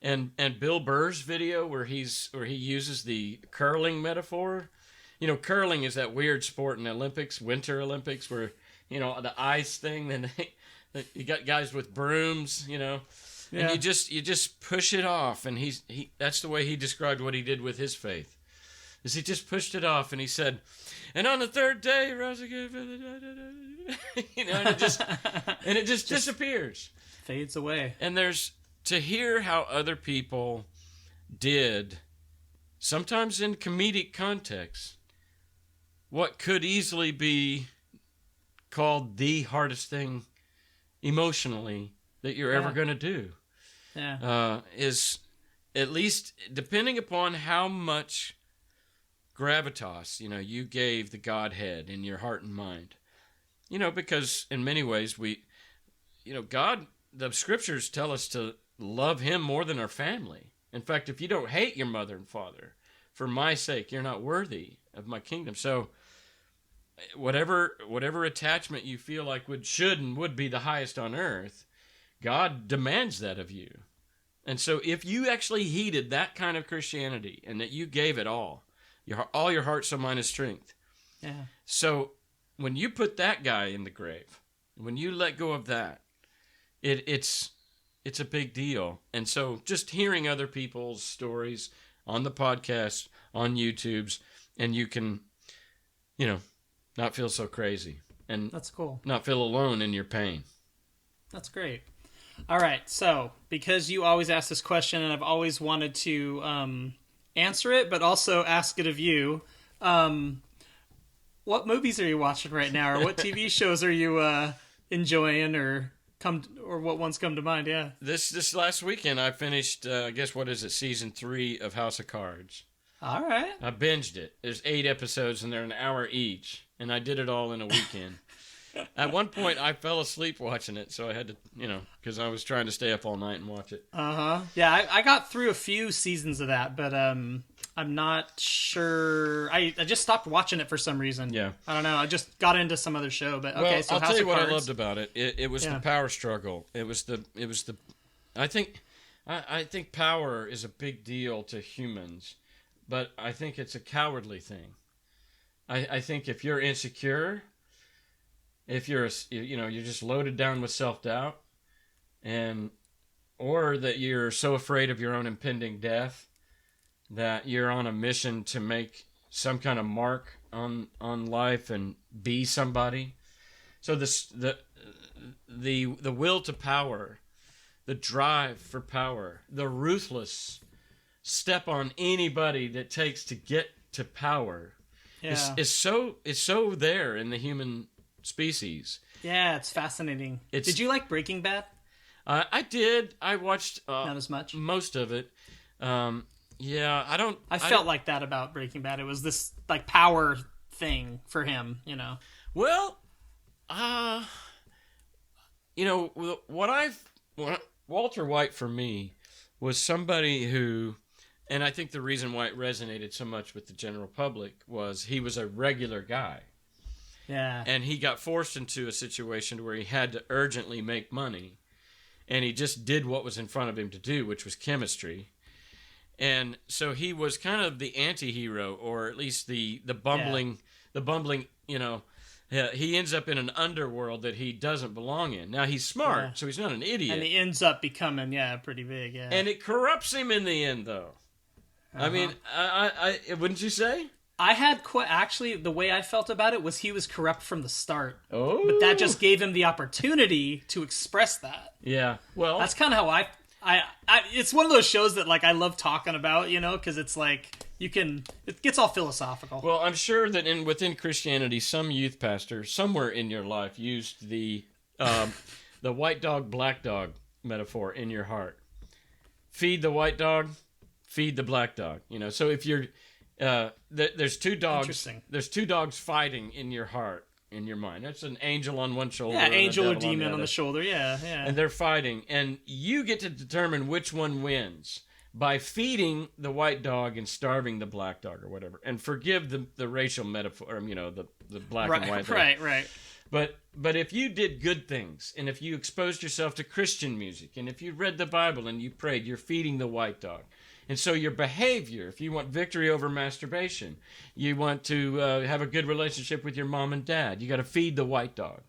And Bill Burr's video where he uses the curling metaphor. Curling is that weird sport in the Olympics, Winter Olympics, where the ice thing. Then you got guys with brooms, and you just push it off. And that's the way he described what he did with his faith. Is he just pushed it off, and he said, and on the third day, rose again, and it just disappears, fades away. And to hear how other people did, sometimes in comedic context, what could easily be called the hardest thing emotionally that you're ever going to do, is, at least depending upon how much gravitas, you gave the Godhead in your heart and mind, because in many ways God, the scriptures tell us to love him more than our family. In fact, if you don't hate your mother and father, for my sake, you're not worthy of my kingdom. So whatever attachment you feel like would be the highest on earth, God demands that of you. And so if you actually heeded that kind of Christianity and that you gave it all your heart, soul, mind, and strength. Yeah. So when you put that guy in the grave, when you let go of that, it's a big deal. And so just hearing other people's stories on the podcast, on YouTube's, and you can, not feel so crazy. And that's cool. Not feel alone in your pain. That's great. All right. So because you always ask this question, and I've always wanted to answer it, but also ask it of you, what movies are you watching right now, or what TV shows are you enjoying, or what ones come to mind? Yeah. This last weekend I finished, season 3 of House of Cards. All right. I binged it. There's 8 episodes and they're an hour each, and I did it all in a weekend. At one point I fell asleep watching it, so I had to, because I was trying to stay up all night and watch it. Yeah, I got through a few seasons of that, but I'm not sure. I just stopped watching it for some reason. Yeah. I don't know. I just got into some other show, but okay. Well, So I'll House tell you of what Cards. I loved about it. It was the power struggle. It was the. I think I think power is a big deal to humans, but I think it's a cowardly thing. I think if you're insecure, if you're you're just loaded down with self-doubt, or that you're so afraid of your own impending death that you're on a mission to make some kind of mark on life and be somebody. So the will to power, the drive for power, the ruthless step on anybody that takes to get to power is so there in the human species. Yeah, it's fascinating. Did you like Breaking Bad? I did. I watched not as much. Most of it. I felt like that about Breaking Bad. It was this like power thing for him, you know. Well, Walter White for me was somebody who, and I think the reason why it resonated so much with the general public was he was a regular guy. Yeah. And he got forced into a situation where he had to urgently make money. And he just did what was in front of him to do, which was chemistry. And so he was kind of the anti-hero, or at least the bumbling, he ends up in an underworld that he doesn't belong in. Now, he's smart, so he's not an idiot. And he ends up becoming, pretty big, And it corrupts him in the end, though. Uh-huh. I mean, I wouldn't you say? I had actually, the way I felt about it was he was corrupt from the start. Oh. But that just gave him the opportunity to express that. Yeah, well. That's kind of how I it's one of those shows that, like, I love talking about, because it's like, it gets all philosophical. Well, I'm sure that within Christianity, some youth pastor somewhere in your life used the white dog, black dog metaphor in your heart. Feed the white dog, feed the black dog. So if you're, there's two dogs. There's two dogs fighting in your heart, in your mind. That's an angel on one shoulder. Yeah, angel or demon on the shoulder. Yeah. And they're fighting, and you get to determine which one wins by feeding the white dog and starving the black dog or whatever. And forgive the racial metaphor, the black and white. Right. But if you did good things, and if you exposed yourself to Christian music, and if you read the Bible and you prayed, you're feeding the white dog. And so your behavior, if you want victory over masturbation, you want to have a good relationship with your mom and dad, you got to feed the white dog.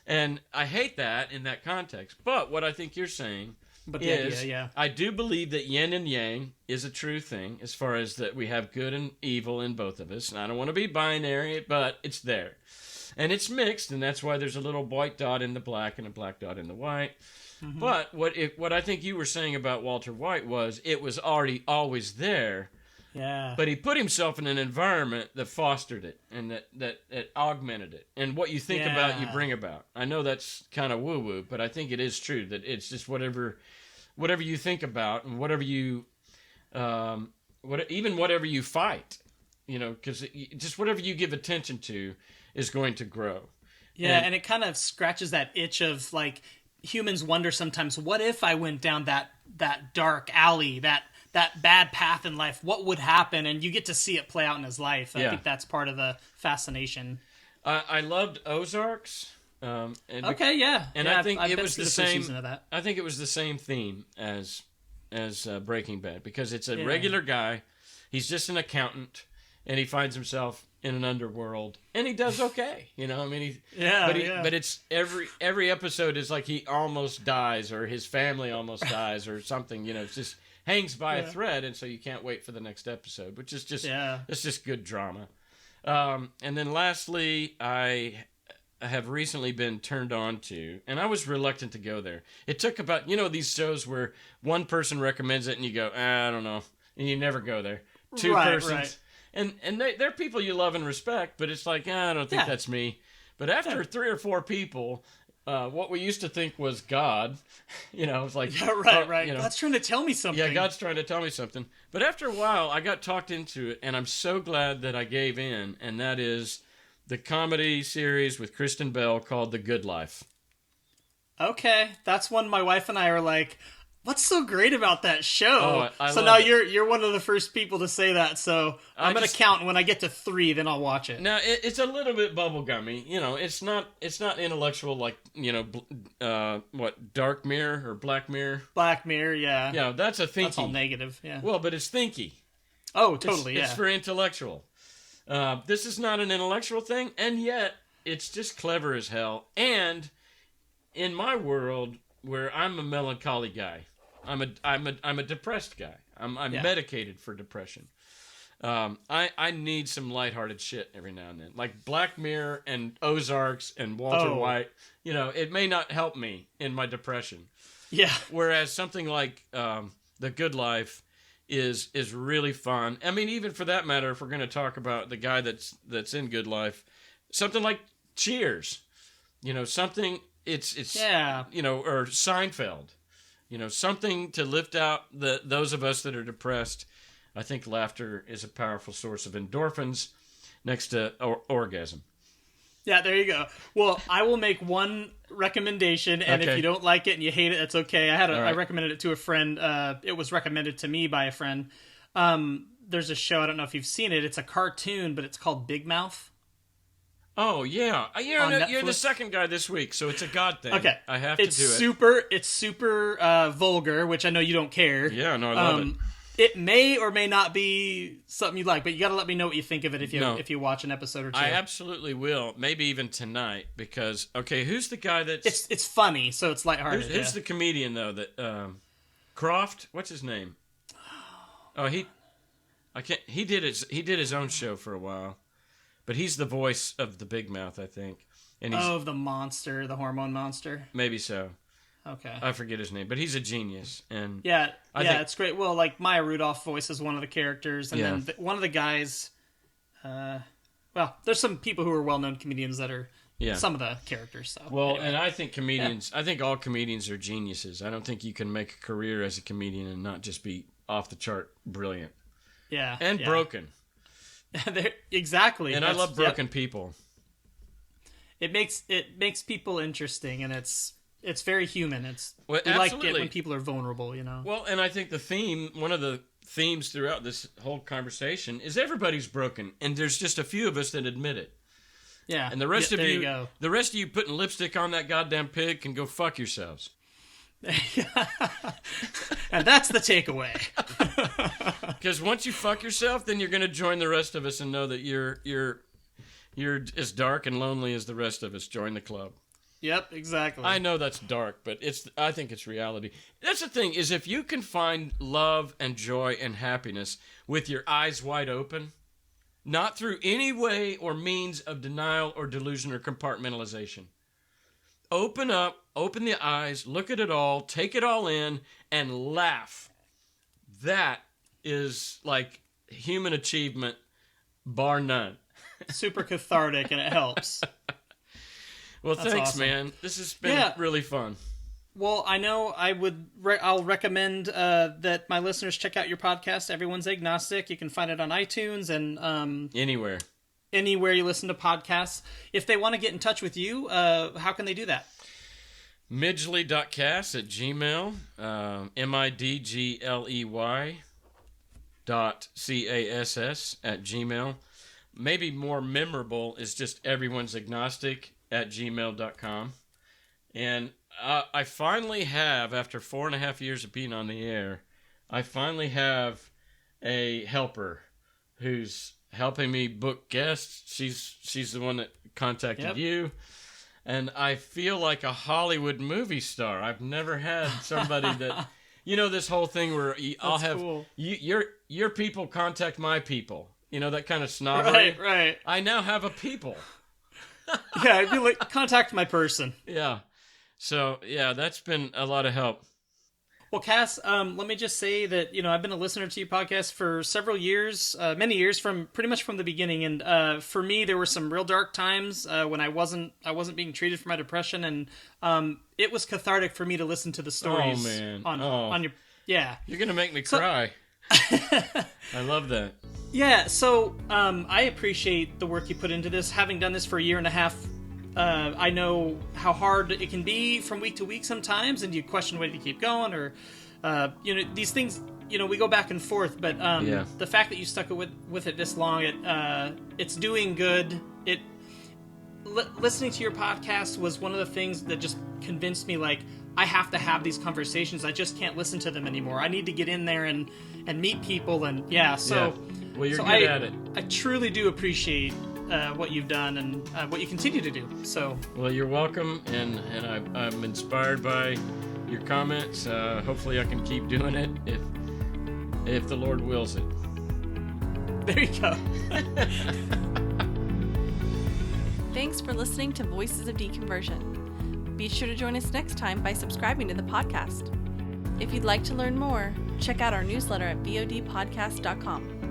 And I hate that in that context. But what I think you're saying is, I do believe that yin and yang is a true thing, as far as that we have good and evil in both of us. And I don't want to be binary, but it's there. And it's mixed, and that's why there's a little white dot in the black and a black dot in the white. Mm-hmm. But what I think you were saying about Walter White was it was already always there. Yeah. But he put himself in an environment that fostered it and that augmented it. And what you think about, you bring about. I know that's kind of woo-woo, but I think it is true that it's just whatever you think about and whatever you, whatever you fight, because just whatever you give attention to is going to grow. Yeah, and it kind of scratches that itch of, like, humans wonder sometimes, what if I went down that dark alley, that bad path in life? What would happen? And you get to see it play out in his life. I think that's part of the fascination. I loved Ozarks. And I think it was the same. Of that. I think it was the same theme as Breaking Bad, because it's a regular guy. He's just an accountant, and he finds himself in an underworld, and he does okay. But it's every episode is like he almost dies, or his family almost dies, or something. It's just hangs by a thread, and so you can't wait for the next episode, which is just it's just good drama. And then lastly, I have recently been turned on to, and I was reluctant to go there. It took about these shows where one person recommends it, and you go, I don't know, and you never go there. Two persons. Right. And they're people you love and respect, but it's like, I don't think that's me. But after 3 or 4 people, what we used to think was God, it's like... Yeah, right. God's trying to tell me something. Yeah, God's trying to tell me something. But after a while, I got talked into it, and I'm so glad that I gave in, and that is the comedy series with Kristen Bell called The Good Life. Okay, that's one my wife and I are like... What's so great about that show? Oh, I so love now it. you're one of the first people to say that. So I'm gonna count, and when I get to 3, then I'll watch it. Now it's a little bit bubblegummy. It's not intellectual like what Dark Mirror or Black Mirror. Black Mirror, yeah. Yeah, that's a thinky. That's all negative. Yeah. Well, but it's thinky. Oh, totally. It's for intellectual. This is not an intellectual thing, and yet it's just clever as hell. And in my world, where I'm a melancholy guy, I'm a depressed guy. I'm medicated for depression. I need some lighthearted shit every now and then, like Black Mirror and Ozarks and Walter White. It may not help me in my depression. Yeah. Whereas something like The Good Life is really fun. I mean, even for that matter, if we're going to talk about the guy that's in Good Life, something like Cheers, something it's or Seinfeld, something to lift out those of us that are depressed. I think laughter is a powerful source of endorphins next to orgasm. Yeah, there you go. Well, I will make one recommendation, and if you don't like it and you hate it, that's okay. I recommended it to a friend. It was recommended to me by a friend. There's a show, I don't know if you've seen it. It's a cartoon, but it's called Big Mouth. Oh, yeah. You're the second guy this week, so it's a God thing. Okay. I have to do it. It's super vulgar, which I know you don't care. Yeah, no, I love it. It may or may not be something you like, but you got to let me know what you think of it if you watch an episode or two. I absolutely will. Maybe even tonight, because who's the guy that's it's funny, so it's lighthearted. Who's the comedian though that Croft? What's his name? Oh, he did his own show for a while, but he's the voice of the Big Mouth, I think. And he's of the monster, the hormone monster. Maybe so. Okay. I forget his name, but he's a genius. And I think it's great. Well, like Maya Rudolph voices one of the characters, and then one of the guys. There's some people who are well-known comedians that are some of the characters. So anyway. And I think comedians. I think all comedians are geniuses. I don't think you can make a career as a comedian and not just be off the chart brilliant. Yeah. And broken. Exactly. And I love broken people. It makes people interesting, and it's very human. We absolutely. like it when people are vulnerable, Well, and I think one of the themes throughout this whole conversation is everybody's broken, and there's just a few of us that admit it. Yeah. And the rest of you putting lipstick on that goddamn pig can go fuck yourselves. And that's the takeaway. Because once you fuck yourself, then you're going to join the rest of us and know that you're as dark and lonely as the rest of us. Join the club. Yep, exactly. I know that's dark, but I think it's reality. That's the thing, is if you can find love and joy and happiness with your eyes wide open, not through any way or means of denial or delusion or compartmentalization. Open up, open the eyes, look at it all, take it all in, and laugh. That is like human achievement, bar none. Super cathartic, and it helps. Well, That's thanks, awesome. man. This has been really fun. Well, I know I'll recommend that my listeners check out your podcast, Everyone's Agnostic. You can find it on iTunes and anywhere you listen to podcasts. If they want to get in touch with you, how can they do that? Midgley.cass@gmail, midgley.cass@gmail. Maybe more memorable is just Everyone's Agnostic @gmail.com. And I finally have, after 4.5 years of being on the air, I finally have a helper who's helping me book guests. She's the one that contacted you. And I feel like a Hollywood movie star. I've never had somebody that, this whole thing where I'll have cool. your people contact my people. That kind of snobbery. Right. I now have a people. Yeah, I'd be like, contact my person. Yeah. So, that's been a lot of help. Well, Cass, let me just say that, I've been a listener to your podcast for several years, many years, pretty much from the beginning. And for me, there were some real dark times when I wasn't being treated for my depression. And it was cathartic for me to listen to the stories. Oh, man. On your... Yeah. You're going to make me cry. I love that. Yeah, so I appreciate the work you put into this. Having done this for 1.5 years, I know how hard it can be from week to week sometimes, and you question whether to keep going or these things, we go back and forth, but Yeah. the fact that you stuck with it this long, it's doing good. Listening to your podcast was one of the things that just convinced me, like, I have to have these conversations. I just can't listen to them anymore. I need to get in there and meet people, and so. Well, you're so good at it. I truly do appreciate what you've done and what you continue to do. So. Well, you're welcome, and I'm inspired by your comments. Hopefully, I can keep doing it if the Lord wills it. There you go. Thanks for listening to Voices of Deconversion. Be sure to join us next time by subscribing to the podcast. If you'd like to learn more, check out our newsletter at vodpodcast.com.